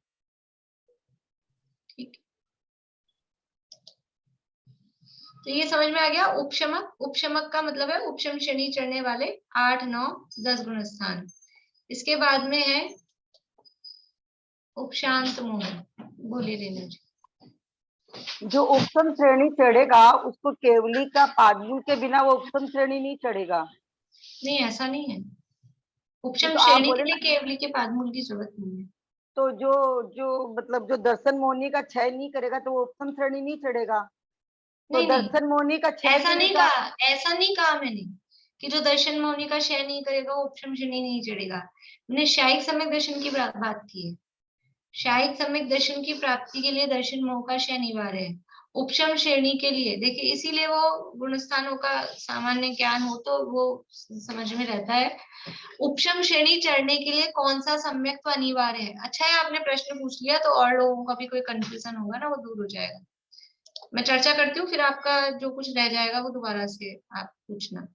ठीक, तो ये समझ में आ गया। उपशमक, उपशमक का मतलब है उपशम श्रेणी चढ़ने वाले 8, 9, 10 गुण स्थान। इसके बाद में है उपशांत मोह। बोलिए रेणु जी। जो उपसम श्रेणी चढ़ेगा उसको केवली का पादमूल के बिना वो उपसम श्रेणी नहीं चढ़ेगा। नहीं, ऐसा नहीं है, उपशम तो आप श्रेणी के बोले लिए ना, केवली के पादमूल की जरूरत नहीं है। तो जो जो मतलब जो दर्शन मोहनी का क्षय नहीं करेगा तो वो उपसम श्रेणी नहीं चढ़ेगा। तो नहीं नहीं, दर्शन मोहनी का क्षय ऐसा के लिए नहीं तो कहा, ऐसा नहीं कहा मैंने कि जो दर्शन मोहनी का क्षय नहीं करेगा वो उपशम श्रेणी नहीं चढ़ेगा। मैंने शायिक सम्यक दर्शन की बात की है। शायिक सम्यक दर्शन की प्राप्ति के लिए दर्शन मोह का क्षय अनिवार्य है। उपशम श्रेणी के लिए देखिए, इसीलिए वो गुणस्थानों का सामान्य ज्ञान हो तो वो समझ में रहता है। उपशम श्रेणी चढ़ने के लिए कौन सा सम्यक तो अनिवार्य है। अच्छा है आपने प्रश्न पूछ लिया, तो और लोगों का भी कोई कंफ्यूजन होगा ना, वो दूर हो जाएगा। मैं चर्चा करती हूँ, फिर आपका जो कुछ रह जाएगा वो दोबारा से आप पूछना।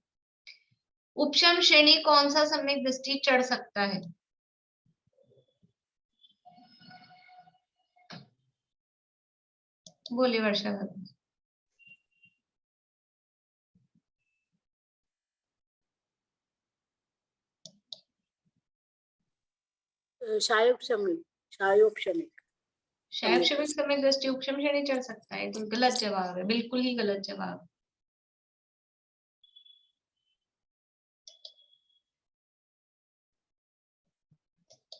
उपशम श्रेणी कौन सा सम्यक दृष्टि चढ़ सकता है? बोलिए वर्षा। शायोपशमिक, शायोपशमिक शायोपशमिक सम्यक दृष्टि उपशम श्रेणी चढ़ सकता है? तो गलत जवाब है, बिल्कुल ही गलत जवाब।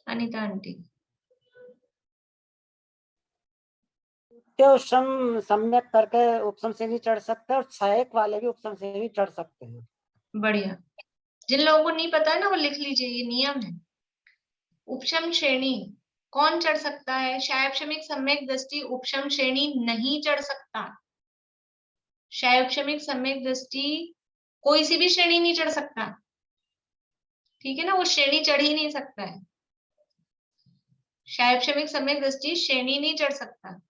अनीता आंटी। उपशम सम्यक करके उपशम से भी चढ़ सकते हैं और सहायक वाले भी उपशम से भी चढ़ सकते हैं। बढ़िया। जिन लोगों को नहीं पता है ना वो लिख लीजिए, ये नियम है। उपशम श्रेणी कौन चढ़ सकता है? शायोपशमिक सम्यक दृष्टि उपशम श्रेणी नहीं चढ़ सकता। शायोपशमिक सम्यक दृष्टि कोई सी भी श्रेणी नहीं चढ़ सकता, ठीक है ना, वो श्रेणी चढ़ ही नहीं सकता है। शायोपशमिक सम्यक दृष्टि श्रेणी नहीं चढ़ सकता।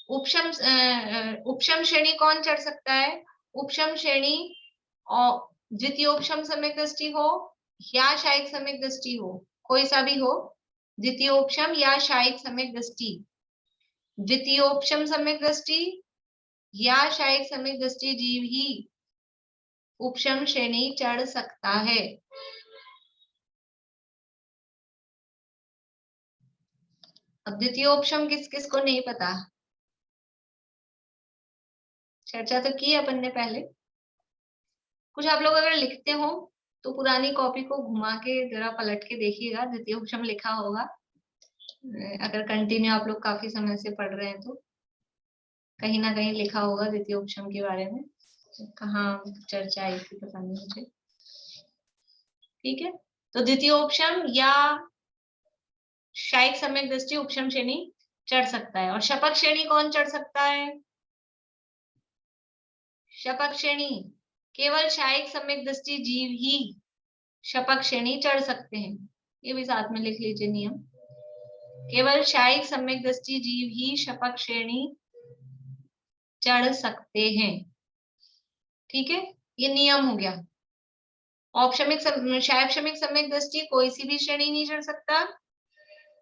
उपशम श्रेणी कौन चढ़ सकता है? उपशम श्रेणी और द्वितीयोपशम सम्यक दृष्टि हो या शायिक सम्यक दृष्टि हो, कोई सा भी हो, द्वितीयोपशम या शायिक सम्यक दृष्टि, द्वितीयोपशम सम्यक दृष्टि या शायिक सम्यक दृष्टि जीव ही उपशम श्रेणी चढ़ सकता है। अब द्वितीयोपशम किस किस को नहीं पता? चर्चा तो की अपन ने पहले। कुछ आप लोग अगर लिखते हो तो पुरानी कॉपी को घुमा के जरा पलट के देखिएगा, द्वितीयोपशम लिखा होगा। अगर कंटिन्यू आप लोग काफी समय से पढ़ रहे हैं तो कहीं ना कहीं लिखा होगा द्वितीयोपशम के बारे में। कहाँ चर्चा आई थी पता नहीं मुझे। ठीक है, तो द्वितीयोपशम या शायिक सम्यक दृष्टि उपशम श्रेणी चढ़ सकता है। और शपथ श्रेणी कौन चढ़ सकता है? शपथ श्रेणी केवल शायिक सम्यक दृष्टि जीव ही शपथ श्रेणी चढ़ सकते हैं। ये भी साथ में लिख लीजिए नियम। केवल शायिक सम्यक दृष्टि जीव ही शपथ श्रेणी चढ़ सकते हैं। ठीक है, ये नियम हो गया। क्षायक्षमिक सम्यक दृष्टि कोई सी भी श्रेणी नहीं चढ़ सकता,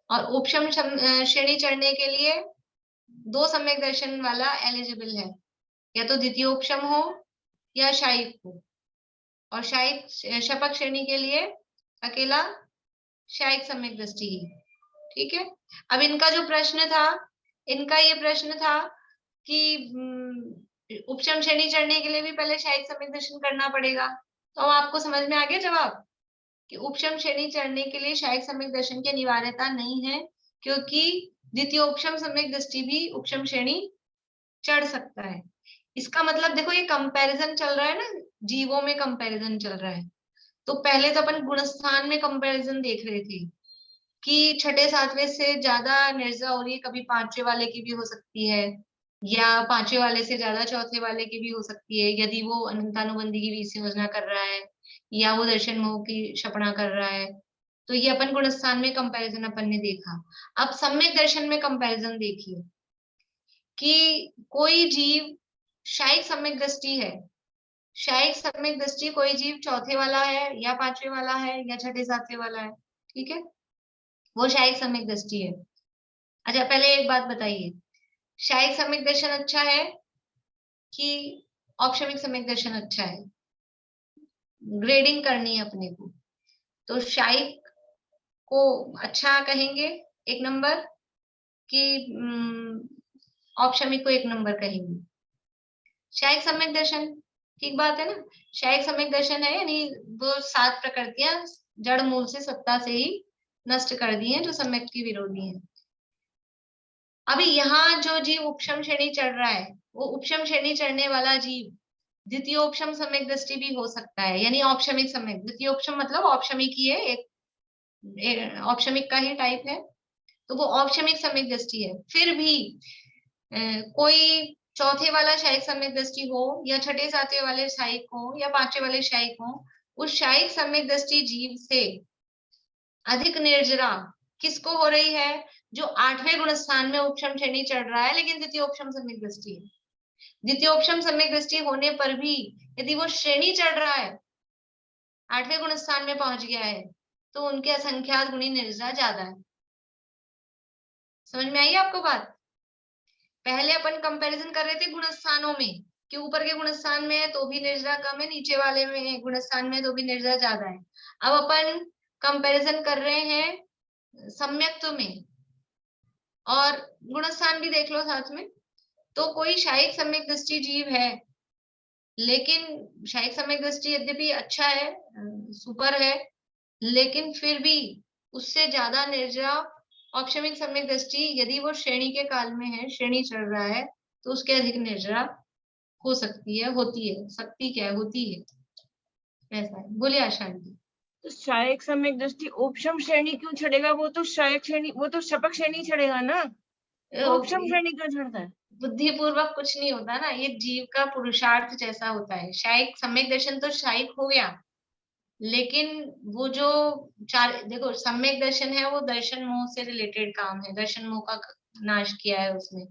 और उपशम श्रेणी चढ़ने के लिए 2 सम्यक दर्शन वाला एलिजिबल है, या तो द्वितीय उपशम हो या शायिक हो, और शायिक शपक श्रेणी के लिए अकेला शायिक सम्यक दृष्टि ही। ठीक है, अब इनका जो प्रश्न था, इनका ये प्रश्न था कि उपशम श्रेणी चढ़ने के लिए भी पहले शायिक सम्यक दर्शन करना पड़ेगा। तो आपको समझ में आ गया जवाब कि उपशम श्रेणी चढ़ने के लिए शायिक सम्यक दर्शन की अनिवार्यता नहीं है, क्योंकि द्वितीय उपशम सम्यक दृष्टि भी उपशम श्रेणी चढ़ सकता है। इसका मतलब देखो, ये कंपैरिजन चल रहा है ना, जीवों में कंपैरिजन चल रहा है। तो पहले तो अपन गुणस्थान में कंपैरिजन देख रहे थे कि छठे सातवें से ज्यादा निर्जा हो रही है, कभी पांचवे वाले की भी हो सकती है, या पांचवे वाले से ज्यादा चौथे वाले की भी हो सकती है, यदि वो अनंतानुबंधी की विषय योजना कर रहा है या वो दर्शन मोह की क्षपणा कर रहा है। तो ये अपन गुणस्थान में कंपैरिजन अपन ने देखा। अब सम्यक दर्शन में कंपैरिजन देखिए कि कोई जीव शायिक सम्यक दृष्टि है, शायिक सम्यक दृष्टि कोई जीव चौथे वाला है या पांचवे वाला है या छठे सातवें वाला है, ठीक है, वो शायिक सम्यक दृष्टि है। अच्छा, पहले एक बात बताइए, शायिक सम्यक दर्शन अच्छा है कि औपशमिक सम्यक दर्शन अच्छा है? ग्रेडिंग करनी है अपने को, तो शायिक को अच्छा कहेंगे 1 नंबर कि औपशमिक को 1 नंबर कहेंगे? शायिक सम्यक दर्शन, ठीक बात है ना, शायिक सम्यक दर्शन है यानी वो 7 प्रकृतियां जड़ मूल से सत्ता से ही नष्ट कर दी हैं जो सम्यक की विरोधी हैं। अभी यहाँ जो जीव उपशम श्रेणी चढ़ रहा है, वो उपशम श्रेणी चढ़ने वाला जीव द्वितीय उपशम सम्यक दृष्टि भी हो सकता है, यानी औपशमिक सम्यक, द्वितीय उपशम मतलब औपशमिक ही है, एक औपशमिक का ही टाइप है, तो वो औपशमिक सम्यक दृष्टि है। फिर भी कोई चौथे वाला शायिक सम्यक दृष्टि हो या छठे सातवें वाले शायिक हो या पांचवे वाले शायिक हो, उस शायिक सम्यक दृष्टि जीव से अधिक निर्जरा किसको हो रही है? जो 8वें गुणस्थान में उपशम श्रेणी चढ़ रहा है लेकिन द्वितीय उपशम सम्यक दृष्टि है। द्वितीय उपशम सम्यक दृष्टि होने पर भी यदि वो श्रेणी चढ़ रहा है, 8वें गुणस्थान में पहुंच गया है, तो उनके असंख्यात गुणी निर्जरा ज्यादा है। समझ में आई आपको बात? पहले अपन कंपैरिजन कर रहे थे गुणस्थानों में कि ऊपर के गुणस्थान में है तो भी निर्जरा कम है, नीचे वाले में गुणस्थान में तो भी निर्जरा ज्यादा है। अब अपन कंपैरिजन कर रहे हैं सम्यक्त्व में, और गुणस्थान भी देख लो साथ में। तो कोई शायिक सम्यक दृष्टि जीव है, लेकिन शायिक सम्यक दृष्टि यद्यपि अच्छा है, सुपर है, लेकिन फिर भी उससे ज्यादा निर्जरा औपशमिक सम्यक दृष्टि यदि वो श्रेणी के काल में है, श्रेणी चढ़ रहा है, तो उसके अधिक निर्जरा हो सकती है, होती है, सकती क्या है, होती है, ऐसा है। बोलिए आशा जी। तो शायिक सम्यक दृष्टि उपशम श्रेणी क्यों चढ़ेगा? वो तो शायिक श्रेणी, वो तो शपक श्रेणी चढ़ेगा ना, उपशम श्रेणी क्यों चढ़ता है? बुद्धिपूर्वक कुछ नहीं होता ना, ये जीव का पुरुषार्थ जैसा होता है। शायिक सम्यक दर्शन तो शायिक हो गया, लेकिन वो जो देखो सम्यक दर्शन है वो दर्शन मोह से रिलेटेड काम है, दर्शन मोह का नाश किया है उसने।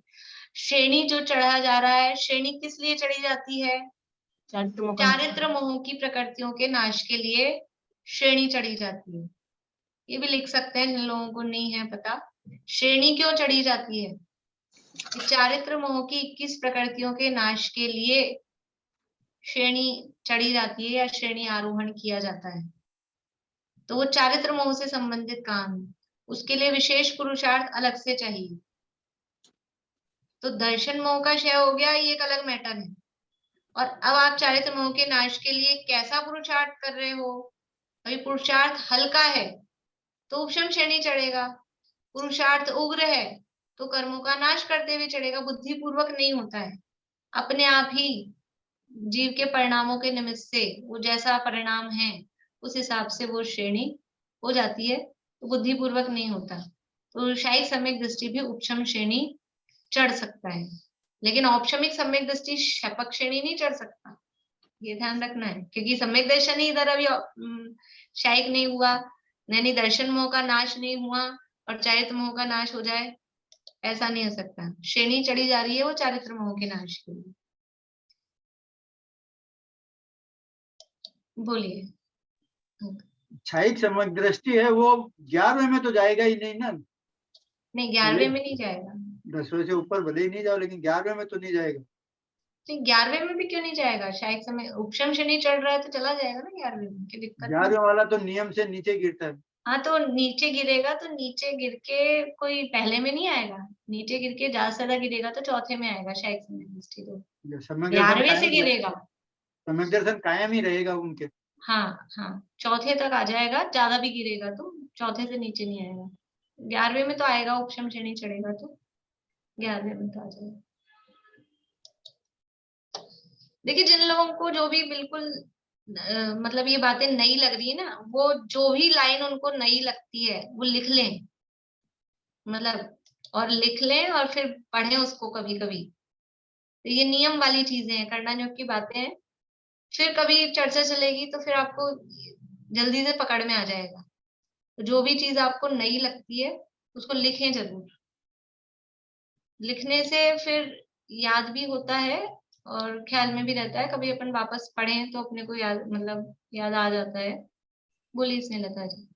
श्रेणी जो चढ़ा जा रहा है, श्रेणी किस लिए चढ़ी जाती है? चारित्र मोह की प्रकृतियों के नाश के लिए श्रेणी चढ़ी जाती है। ये भी लिख सकते हैं जिन लोगों को नहीं है पता, श्रेणी क्यों चढ़ी जाती है? चारित्र मोह की 21 प्रकृतियों के नाश के लिए श्रेणी चढ़ी जाती है या श्रेणी आरोहण किया जाता है। तो वो चारित्र मोह से संबंधित काम है, उसके लिए विशेष पुरुषार्थ अलग से चाहिए। तो दर्शन मोह का क्षय हो गया, ये एक अलग मैटर है। और अब आप चारित्र मोह के नाश के लिए कैसा पुरुषार्थ कर रहे हो? अभी पुरुषार्थ हल्का है तो उपशम श्रेणी चढ़ेगा, पुरुषार्थ उग्र है तो कर्मों का नाश करते हुए चढ़ेगा। बुद्धिपूर्वक नहीं होता है, अपने आप ही जीव के परिणामों के निमित्त से वो जैसा परिणाम है उस हिसाब से वो श्रेणी हो जाती है, तो बुद्धिपूर्वक नहीं होता। तो शायिक सम्यक दृष्टि भी उपशम श्रेणी चढ़ सकता है, लेकिन औपशमिक सम्यक दृष्टि शपक श्रेणी नहीं चढ़ सकता, ये ध्यान रखना है, क्योंकि सम्यक दर्शन ही इधर अभी शायिक नहीं हुआ, यानी दर्शन मोह का नाश नहीं हुआ और चारित्र मोह का नाश हो जाए, ऐसा नहीं हो सकता। श्रेणी चढ़ी जा रही है वो चारित्र मोह के नाश के लिए। बोलिए। क्षयिक सम्यक दृष्टि है वो 11वें में तो जाएगा ही नहीं ना। नहीं 11वें में नहीं जाएगा। 10वें से ऊपर भले ही नहीं जाओ, लेकिन 11वें में तो नहीं जाएगा। नहीं 11वें में भी क्यों नहीं जाएगा? शायद समय उपशम शनि चढ़ रहा है तो चला जाएगा ना 11वें में, की दिक्कत? 11वें वाला तो नियम से नीचे गिरता है। हाँ तो नीचे गिरेगा तो नीचे गिर के कोई पहले में नहीं आएगा, नीचे गिर के ज्यादा से ज्यादा गिरेगा तो चौथे में आएगा शायद समय दृष्टि तो। 11वें से गिरेगा, सम्यक दर्शन कायम ही रहेगा उनके। हाँ हाँ चौथे तक आ जाएगा, ज्यादा भी गिरेगा तो चौथे से नीचे नहीं आएगा। 11वें में तो आएगा, उपशम शनि चढ़ेगा तो 11वें में तो आ जाएगा। देखिए जिन लोगों को जो भी बिल्कुल मतलब ये बातें नई लग रही है ना, वो जो भी लाइन उनको नई लगती है वो लिख लें, मतलब और लिख लें और फिर पढ़ें उसको कभी कभी। तो ये नियम वाली चीजें हैं, करना जो की बातें हैं। फिर कभी चर्चा चलेगी तो फिर आपको जल्दी से पकड़ में आ जाएगा। तो जो भी चीज आपको नई लगती है उसको लिखें जरूर। लिखने से फिर याद भी होता है और ख्याल में भी रहता है। कभी अपन वापस पढ़ें तो अपने को याद, मतलब याद आ जाता है। बोलिए स्नेहलता जी।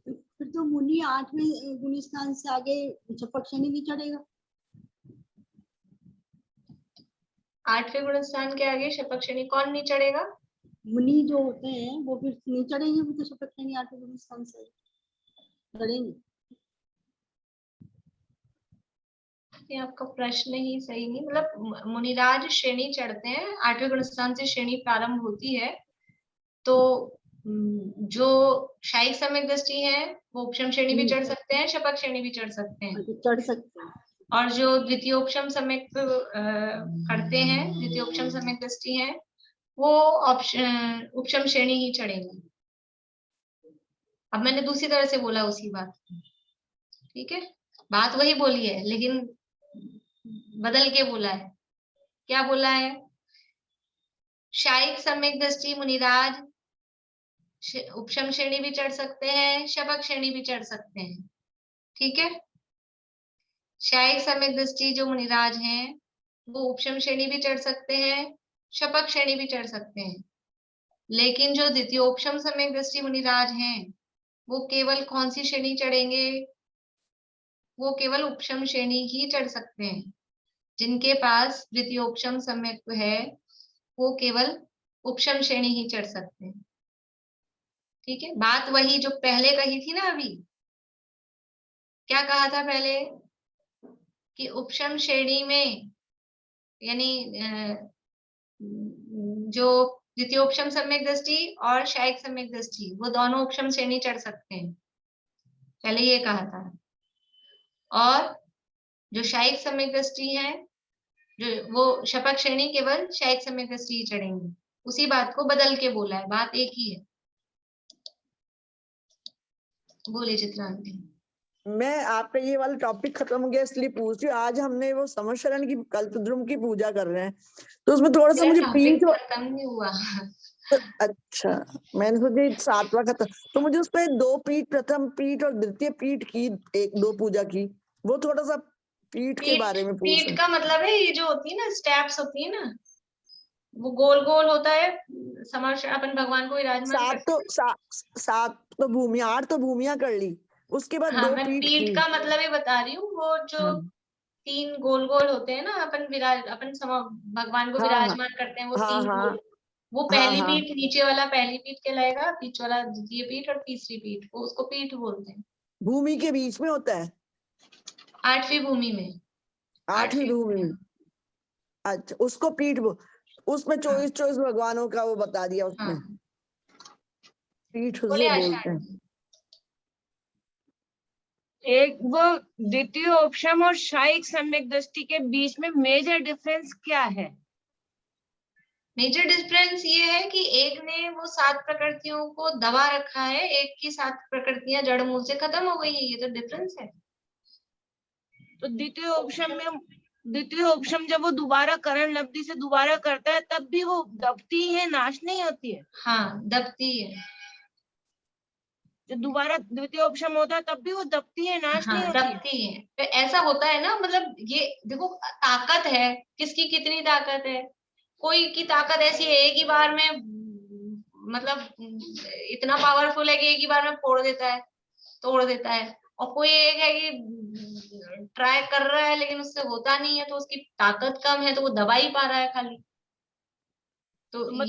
फिर तो मुनि 8वें गुण स्थान से आगे शपथ शनि नहीं चढ़ेगा। 8वें गुण स्थान के आगे शपथ शनि कौन नहीं चढ़ेगा? मुनि जो होते हैं वो फिर नहीं चढ़ेंगे, वो तो शपथ शनि 8वें गुण स्थान से चढ़ेंगे। ये आपका प्रश्न ही सही नहीं, मतलब मुनिराज श्रेणी चढ़ते हैं, 8वें गुण स्थान से श्रेणी प्रारंभ होती है। तो जो शाही सम्यक दृष्टि है वो उपशम श्रेणी भी चढ़ सकते हैं, शपथ श्रेणी भी चढ़ सकते हैं। चढ़ सकते हैं। और जो द्वितीयोपशम सम्यक करते हैं, द्वितीयोपशम सम्यक दृष्टि है, वो उपशम श्रेणी ही चढ़ेंगे। अब मैंने दूसरी तरह से बोला उसी बात, ठीक है, बात वही बोली है लेकिन बदल के बोला है। क्या बोला है? शायिक सम्यक दृष्टि मुनिराज उपशम श्रेणी भी चढ़ सकते हैं, शपथ श्रेणी भी चढ़ सकते हैं, ठीक है। शायिक सम्यक दृष्टि जो मुनिराज हैं वो उपशम श्रेणी भी चढ़ सकते हैं, शपथ श्रेणी भी चढ़ सकते हैं। लेकिन जो द्वितीयोपशम सम्यक दृष्टि मुनिराज हैं वो केवल कौन सी श्रेणी चढ़ेंगे? वो केवल उपशम श्रेणी ही चढ़ सकते हैं। जिनके पास द्वितीयोपशम सम्यक है वो केवल उपशम श्रेणी ही चढ़ सकते हैं, ठीक है। बात वही जो पहले कही थी ना, अभी क्या कहा था पहले कि उपशम श्रेणी में यानी जो द्वितीयोपशम सम्यक दृष्टि और शायिक सम्यक दृष्टि वो दोनों उपशम श्रेणी चढ़ सकते हैं, पहले ये कहा था। और जो शायिक सम्यक दृष्टि है जो वो शपथ श्रेणी केवल शायिक सम्यक दृष्टि ही चढ़ेंगे। उसी बात को बदल के बोला है, बात एक ही है। बोलिए चित्रांति। मैं आपका ये वाला टॉपिक खत्म हो गया इसलिए पूछ रही हूँ। आज हमने वो समशरण की कल्पद्रुम की पूजा कर रहे हैं तो उसमें थोड़ा सा मुझे पीठ खत्म नहीं हुआ। अच्छा, मैंने सोचा 7वां खत्म, तो मुझे उसमें 2 पीठ, प्रथम पीठ और द्वितीय पीठ की 1-2 पूजा की, वो थोड़ा सा पीठ के बारे में पूछ। पीठ का मतलब है ये जो होती है ना स्टेप्स होती है ना, वो गोल गोल होता है। समर्षण अपन भगवान को विराजमान सात तो भूमिया, 8 तो भूमिया कर ली, उसके बाद 2 मैं पीठ पीठ का मतलब ये बता रही हूँ, वो जो 3 गोल गोल होते हैं ना, अपन भगवान को विराजमान करते हैं वो 3 गोल, वो पहली पीठ, नीचे वाला पहली पीठ कहलाएगा, बीच वाला द्वितीय पीठ और तीसरी पीठ, वो उसको पीठ बोलते हैं। भूमि के बीच में होता है 8वीं भूमि में, 8वीं भूमि में। अच्छा, उसको पीठ उसमें 24 भगवानों का वो बता दिया उसमें। पीठ उसे बोलते हैं। एक वो द्वितीय उपशम और शायिक सम्यक दृष्टि के बीच में मेजर डिफरेंस क्या है? मेजर डिफरेंस ये है कि एक ने वो 7 प्रकृतियों को दबा रखा है, एक की 7 प्रकृतियां जड़ मूल से खत्म हो गई है, ये तो डिफरेंस है। तो द्वितीय उपशम जब वो दोबारा करण लब्धि से दोबारा करता है तब भी वो दबती है, नाश नहीं होती है। हाँ, दबती है। जब दोबारा द्वितीय उपशम होता है तब भी वो दबती है, नाश नहीं होती दबती है। तो ऐसा होता है ना, मतलब ये देखो ताकत है, किसकी कितनी ताकत है। कोई की ताकत ऐसी है एक ही बार में मतलब इतना पावरफुल है कि एक ही बार में फोड़ देता है, तोड़ देता है, और कोई एक है कि ट्राई कर रहा है लेकिन उससे होता नहीं है, तो उसकी ताकत कम है तो वो दबा ही पा रहा है खाली। तो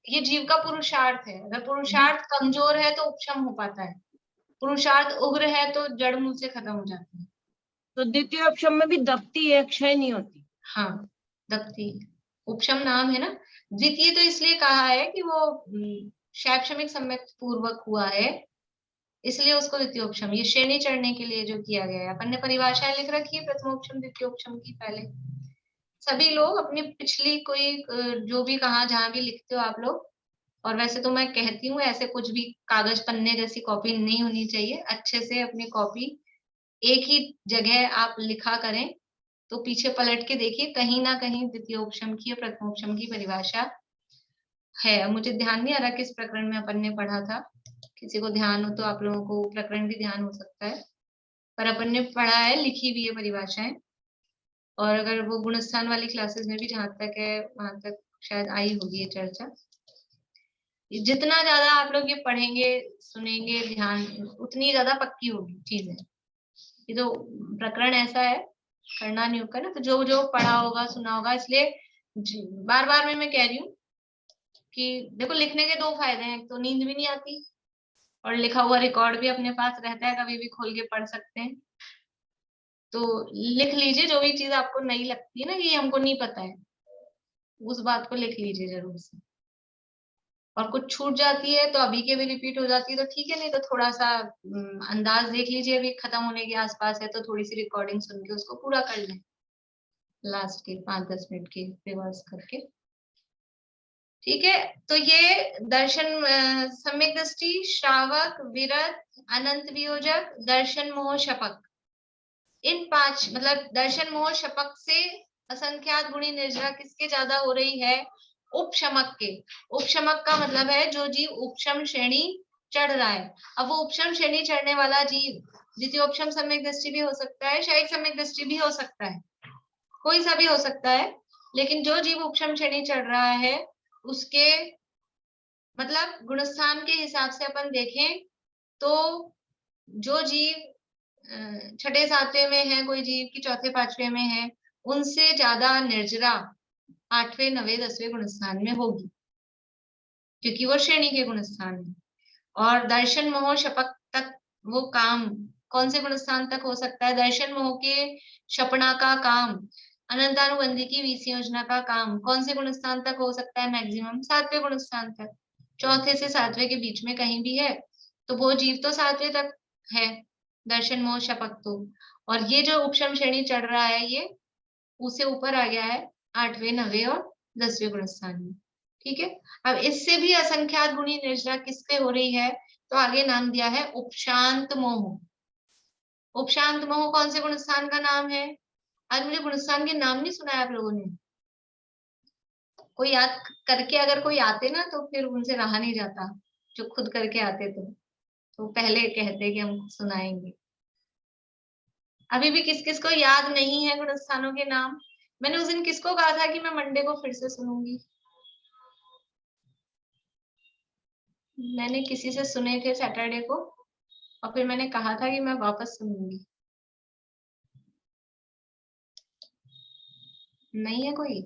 ये जीव का पुरुषार्थ है। अगर पुरुषार्थ कमजोर है तो उपशम हो पाता है, पुरुषार्थ उग्र है तो जड़ मूल से खत्म हो जाती है। तो द्वितीय उपशम में भी दबती है, क्षय नहीं होती। हाँ, दबती, उपशम नाम है ना। द्वितीय तो इसलिए कहा है कि वो शैक्षणिक सम्यक पूर्वक हुआ है, इसलिए उसको द्वितीय उपशम, ये श्रेणी चढ़ने के लिए जो किया गया है। अपन ने परिभाषाएं लिख रखी है प्रथमोपशम द्वितीयोपशम की पहले। सभी लोग अपनी पिछली कोई जो भी कहा जहां भी लिखते हो आप लोग, और वैसे तो मैं कहती हूँ ऐसे कुछ भी कागज पन्ने जैसी कॉपी नहीं होनी चाहिए, अच्छे से अपनी कॉपी एक ही जगह आप लिखा करें, तो पीछे पलट के देखिए कहीं ना कहीं द्वितीयोपशम की या प्रथमोपशम की परिभाषा है। मुझे ध्यान नहीं आ रहा किस प्रकरण में अपन ने पढ़ा था, किसी को ध्यान हो तो आप लोगों को प्रकरण भी ध्यान हो सकता है, पर अपन ने पढ़ा है, लिखी हुई है परिभाषाएं। और अगर वो गुणस्थान वाली क्लासेस में भी जहां तक है वहां तक शायद आई होगी ये चर्चा। जितना ज्यादा आप लोग ये पढ़ेंगे सुनेंगे ध्यान, उतनी ज्यादा पक्की होगी चीजें। ये तो प्रकरण ऐसा है, करना नहीं होगा ना, तो जो जो पढ़ा होगा सुना होगा। इसलिए बार बार मैं कह रही हूँ कि देखो लिखने के दो फायदे हैं, तो नींद भी नहीं आती और लिखा हुआ रिकॉर्ड भी अपने पास रहता है, कभी भी खोल के पढ़ सकते हैं। तो लिख लीजिए जो भी चीज आपको नहीं लगती है ना कि हमको नहीं पता है, उस बात को लिख लीजिए जरूर से। और कुछ छूट जाती है तो अभी के भी रिपीट हो जाती है तो ठीक है, नहीं तो थोड़ा सा अंदाज देख लीजिए, अभी खत्म होने के आसपास है तो थोड़ी सी रिकॉर्डिंग सुन के उसको पूरा कर लें, लास्ट के 5-10 मिनट के रिवर्स करके। ठीक है, तो ये दर्शन सम्यक दृष्टि, श्रावक, विरत, अनंत वियोजक, दर्शन मोह शपक, इन 5 मतलब दर्शन मोह शपक से असंख्यात गुणी निर्जरा किसके ज्यादा हो रही है? उपशमक के। उपशमक का मतलब है जो जीव उपशम श्रेणी चढ़ रहा है। अब वो उपशम श्रेणी चढ़ने वाला जीव द्वितीयोपशम सम्यक दृष्टि भी हो सकता है, शायद सम्यक दृष्टि भी हो सकता है, कोई सा भी हो सकता है, लेकिन जो जीव उपशम श्रेणी चढ़ रहा है उसके मतलब गुणस्थान के हिसाब से अपन देखें तो जो जीव छठे सातवें में है, कोई जीव की चौथे पांचवें में है, उनसे ज्यादा निर्जरा 8वें 9वें 10वें गुणस्थान में होगी, क्योंकि वो श्रेणी के गुणस्थान है। और दर्शन मोह शपक तक वो काम कौन से गुणस्थान तक हो सकता है? दर्शन मोह के शपना का काम, अनंतानुबंधी की वीसी योजना का काम कौन से गुणस्थान तक हो सकता है? मैक्सिमम 7वें गुणस्थान तक। चौथे से 7वें के बीच में कहीं भी है तो वो जीव तो 7वें तक है, दर्शन मोह शपक तो। और ये जो उपशम श्रेणी चढ़ रहा है ये उससे ऊपर आ गया है 8वें 9वें और 10वें गुणस्थान में। ठीक है, अब इससे भी असंख्यात गुणी निर्जरा किससे हो रही है? तो आगे नाम दिया है उपशांत मोह। उपशांत मोह कौन से गुणस्थान का नाम है? आज मुझे गुणस्थान के नाम नहीं सुनाया आप लोगों ने, कोई याद करके अगर कोई आते ना तो फिर उनसे रहा नहीं जाता, जो खुद करके आते तो पहले कहते कि हम सुनाएंगे। अभी भी किस किस को याद नहीं है गुणस्थानों के नाम? मैंने उस दिन किसको कहा था कि मैं मंडे को फिर से सुनूंगी? मैंने किसी से सुने थे सैटरडे को और फिर मैंने कहा था कि मैं वापस सुनूंगी। नहीं है कोई?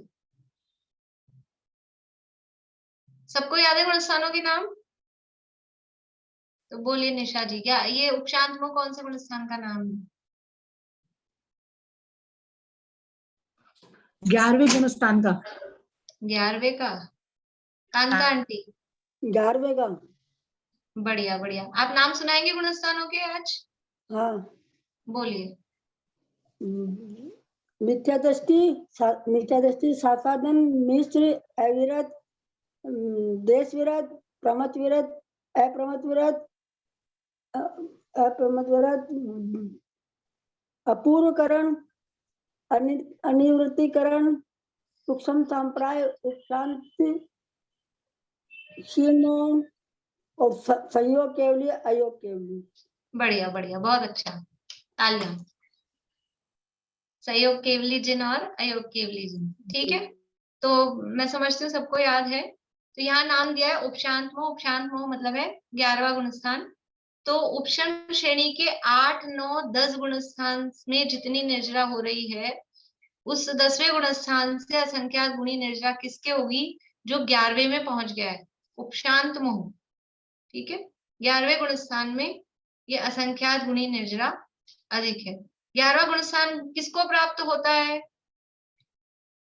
सबको याद है गुणस्थानों के नाम? तो बोलिए निशा जी, क्या ये उपशांत मोह कौन से गुणस्थान का नाम है? 11वें गुणस्थान का। 11वें का? कांता आंटी 11वें का। बढ़िया बढ़िया। आप नाम सुनाएंगे गुणस्थानों के आज? हाँ बोलिए। मिथ्या दृष्टि, सासादन, मिश्र, अविरत, देश विरत, प्रमत विरत, अप्रमत विरत, अपूर्वकरण, अनिवृत्तिकरण, सूक्ष्म संप्राय, उपशांति, क्षीण और संयोग केवली, अयोग केवली। बढ़िया बढ़िया, बहुत अच्छा, तालियां। संयोग केवली जिन और अयोग केवली जिन। ठीक है, तो मैं समझती हूँ सबको याद है। तो यहाँ नाम दिया है उपशांत मोह। उपशांत मोह मतलब है 11वां गुणस्थान। तो उपशम श्रेणी के 8, 9, 10 गुणस्थान में जितनी निर्जरा हो रही है, उस 10वें गुणस्थान से असंख्यात गुणी निर्जरा किसके होगी? जो 11वें में पहुंच गया है, उपशांत मोह। ठीक है, 11वें गुणस्थान में ये असंख्यात गुणी निर्जरा अधिक है। 11वां गुणस्थान किसको प्राप्त होता है?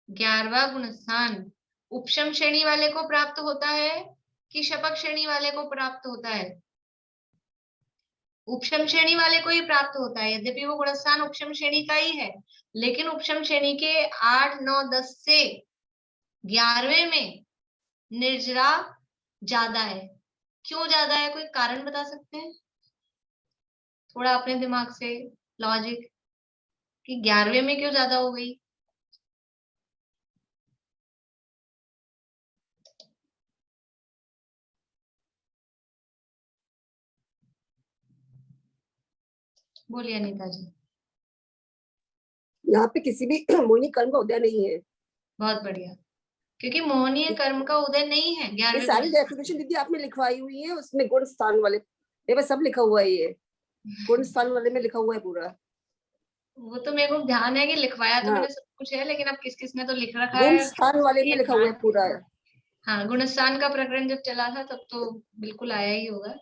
11वां गुणस्थान उपशम श्रेणी वाले को प्राप्त होता है कि शपक श्रेणी वाले को प्राप्त होता है? उपशम श्रेणी वाले को ही प्राप्त होता है। यद्यपि वो गुणस्थान उपशम श्रेणी का ही है, लेकिन उपशम श्रेणी के 8, 9, 10 से 11वें में निर्जरा ज्यादा है। क्यों ज्यादा है? कोई कारण बता सकते हैं थोड़ा अपने दिमाग से लॉजिक, कि 11वें में क्यों ज्यादा हो गई? बोलिए अनीता जी। यहाँ पे किसी भी मोहिनी कर्म का उदय नहीं है। बहुत बढ़िया, क्योंकि मोहनीय कर्म का उदय नहीं है ये 11वें सारी गुणस्थान। डेफिनेशन दीदी आपने लिखवाई हुई है, उसमें गुण स्थान वाले ये पे सब लिखा हुआ है, ये गुण स्थान वाले में लिखा हुआ है पूरा। वो तो मेरे को ध्यान है कि लिखवाया तो हाँ। मैंने सब कुछ है, लेकिन अब किस किस ने तो लिख रखा गुण है। स्थान वाले में लिखा हुआ है पूरा। हाँ, गुणस्थान का प्रकरण जब चला था तब तो बिल्कुल आया ही होगा।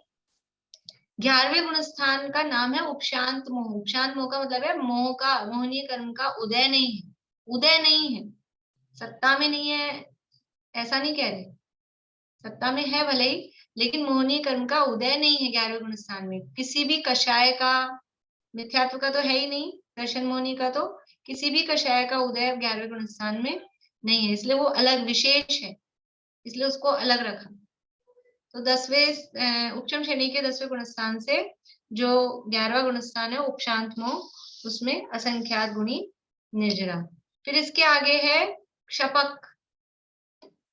11वें गुणस्थान का नाम है उपशांत मोह। उपशांत मोह का मतलब है मोह का, मोहनीय कर्म का उदय नहीं है। उदय नहीं है, सत्ता में नहीं है ऐसा नहीं कह रहे, सत्ता में है भले ही, लेकिन मोहनीय कर्म का उदय नहीं है 11वें गुणस्थान में। किसी भी कषाय का, मिथ्यात्व का तो है ही नहीं, दर्शन मोहनी का, तो किसी भी कषाय का उदय 11वें गुणस्थान में नहीं है, इसलिए वो अलग विशेष है, इसलिए उसको अलग रखा। तो 10वें उपशम श्रेणी के 10वें गुणस्थान से जो 11वां गुणस्थान है उपशांत मोह, उसमें असंख्यात गुणी निर्जरा। फिर इसके आगे है शपक।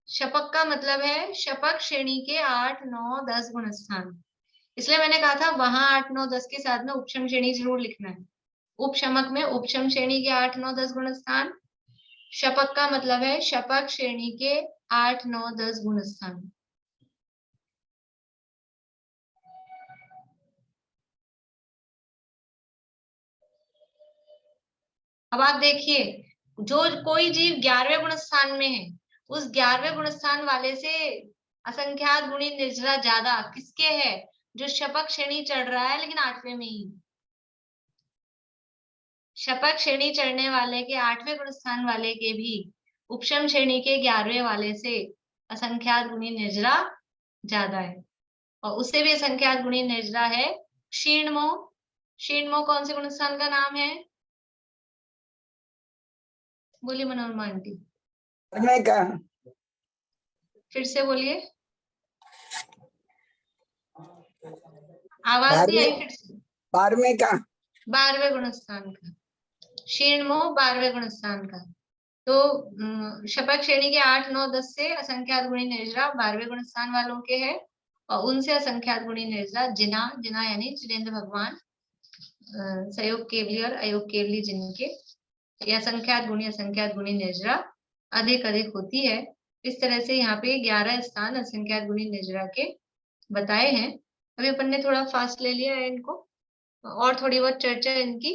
शपक का मतलब है शपक श्रेणी के 8, 9, 10 गुणस्थान। इसलिए मैंने कहा था वहां 8, 9, 10 के साथ में उपशम श्रेणी जरूर लिखना है। उपशमक में उपशम श्रेणी के 8, 9, 10 गुणस्थान। शपक का मतलब है शपक श्रेणी के 8, 9, 10 गुणस्थान। अब आप देखिए, जो कोई जीव 11वें गुणस्थान में है, उस 11वें गुणस्थान वाले से असंख्यात गुणी निर्जरा ज्यादा किसके है? जो शपक श्रेणी चढ़ रहा है लेकिन 8वें में ही। शपक श्रेणी चढ़ने वाले के 8वें गुणस्थान वाले के भी उपशम श्रेणी के 11वें वाले से असंख्यात गुणी निर्जरा ज्यादा है। और उससे भी असंख्यात गुणी निर्जरा है क्षीण मोह। क्षीण मोह कौन से गुणस्थान का नाम है? बोलिए मनोरमा आंटी। फिर से बोलिए, आवाज नहीं आई। फिर से 12वें का 12वें गुणस्थान का क्षीण मोह, 12वें गुणस्थान का। तो शपक श्रेणी के 8, 9, 10 से असंख्यात गुणी निर्जरा 12वें गुणस्थान वालों के है, और उनसे असंख्यात गुणी निर्जरा जिना, जिना यानी जिनेंद्र भगवान, सहयोग केवली और अयोग केवली जिनके, ये असंख्यात गुणी निर्जरा अधिक अधिक होती है। इस तरह से यहाँ पे 11 स्थान असंख्यात गुणी निर्जरा के बताए हैं। अभी अपन ने थोड़ा फास्ट ले लिया है इनको, और थोड़ी बहुत चर्चा इनकी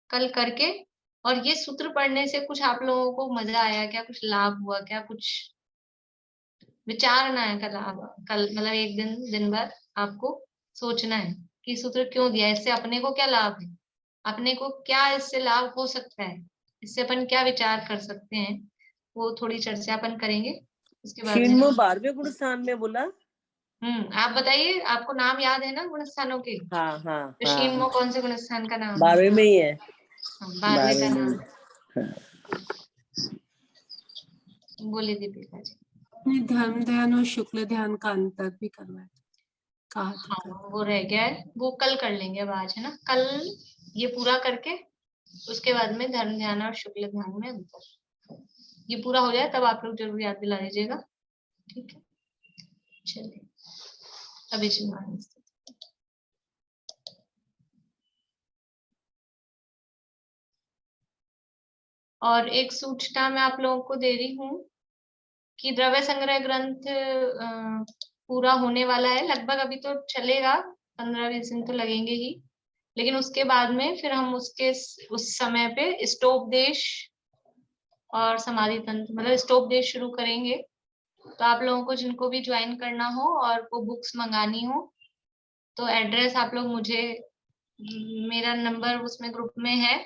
कल करके। और ये सूत्र पढ़ने से कुछ आप लोगों को मजा आया क्या? कुछ लाभ हुआ क्या? कुछ विचारना है कल मतलब एक दिन भर आपको सोचना है कि सूत्र क्यों दिया, इससे अपने को क्या लाभ है, अपने को क्या इससे लाभ हो सकता है, इससे अपन क्या विचार कर सकते हैं, वो थोड़ी चर्चा अपन करेंगे। उसके बाद क्षीण मोह 12वें गुणस्थान में बोला। आप बताइए, आपको नाम याद है ना गुणस्थानों के? हाँ हाँ तो क्षीण मोह कौन से गुणस्थान का नाम? 12वें में ही है। 12वें का नाम। बोलिए दीपिका जी। धर्म ध्यान और शुक्ल ध्यान का अंतर भी करवाया कहा था। हाँ, वो रह गया है, वो कल कर लेंगे। अब आज है ना, कल ये पूरा करके उसके बाद में धर्म ध्यान और शुक्ल ध्यान में अंतर, ये पूरा हो जाए तब आप लोग जरूर याद दिला दीजिएगा। ठीक है, चलिए अभी और एक सूचना मैं आप लोगों को दे रही हूँ कि द्रव्य संग्रह ग्रंथ पूरा होने वाला है लगभग। अभी तो चलेगा, 15-20 दिन तो लगेंगे ही, लेकिन उसके बाद में फिर हम उस समय पे स्टोपदेश और समाधि तंत्र मतलब स्टोपदेश शुरू करेंगे। तो आप लोगों को जिनको भी ज्वाइन करना हो और वो बुक्स मंगानी हो तो एड्रेस आप लोग मुझे, मेरा नंबर उसमें ग्रुप में है,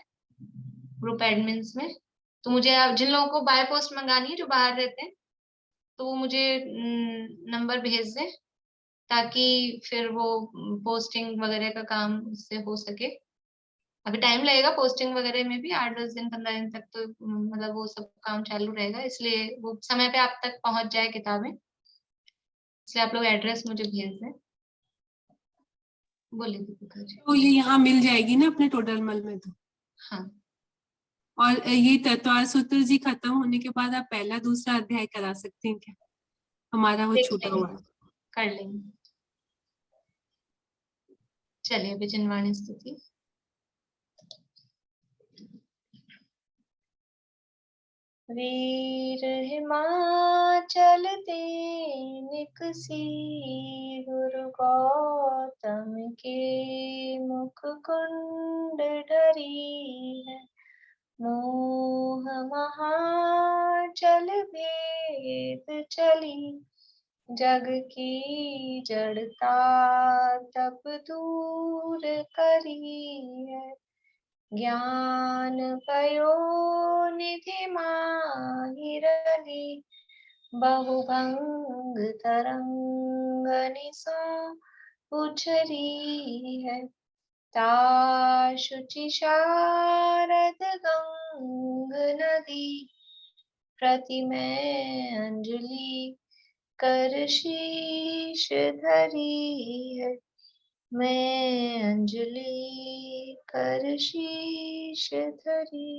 ग्रुप एडमिन्स में। तो मुझे जिन लोगों को बाय पोस्ट मंगानी है जो बाहर रहते हैं तो वो मुझे नंबर भेज दें ताकि फिर वो पोस्टिंग वगैरह का काम उससे हो सके। अभी टाइम लगेगा पोस्टिंग वगैरह में भी, 8-10 दिन 15 दिन तक तो मतलब वो सब काम चालू रहेगा, इसलिए वो समय पे आप तक पहुंच जाए किताबें, इसलिए आप लोग एड्रेस मुझे भेज दें। बोलिए दीपिका जी। तो ये यहाँ मिल जाएगी ना अपने टोटल मल में? तो हाँ। और ये तत्वार सूत्र जी खत्म होने के बाद आप पहला दूसरा अध्याय करा सकते हैं क्या? हमारा वो छूटा हुआ है। कर लेंगे। चलिए अभी जिनवाणी स्तुति। वीर हिमाचल निकसी गुरु गौतम के मुख कुंड ढरी है। मोह महाचल भेद चली जग की जड़ता तप दूर करी है। ज्ञान पयो निधि माहिरली बहुभंग तरंग निसो उछरी है। ताशुचि शारद गंग नदी प्रतिमय अंजलि कर शीश धरी है। मैं अंजलि कर शीश धरी।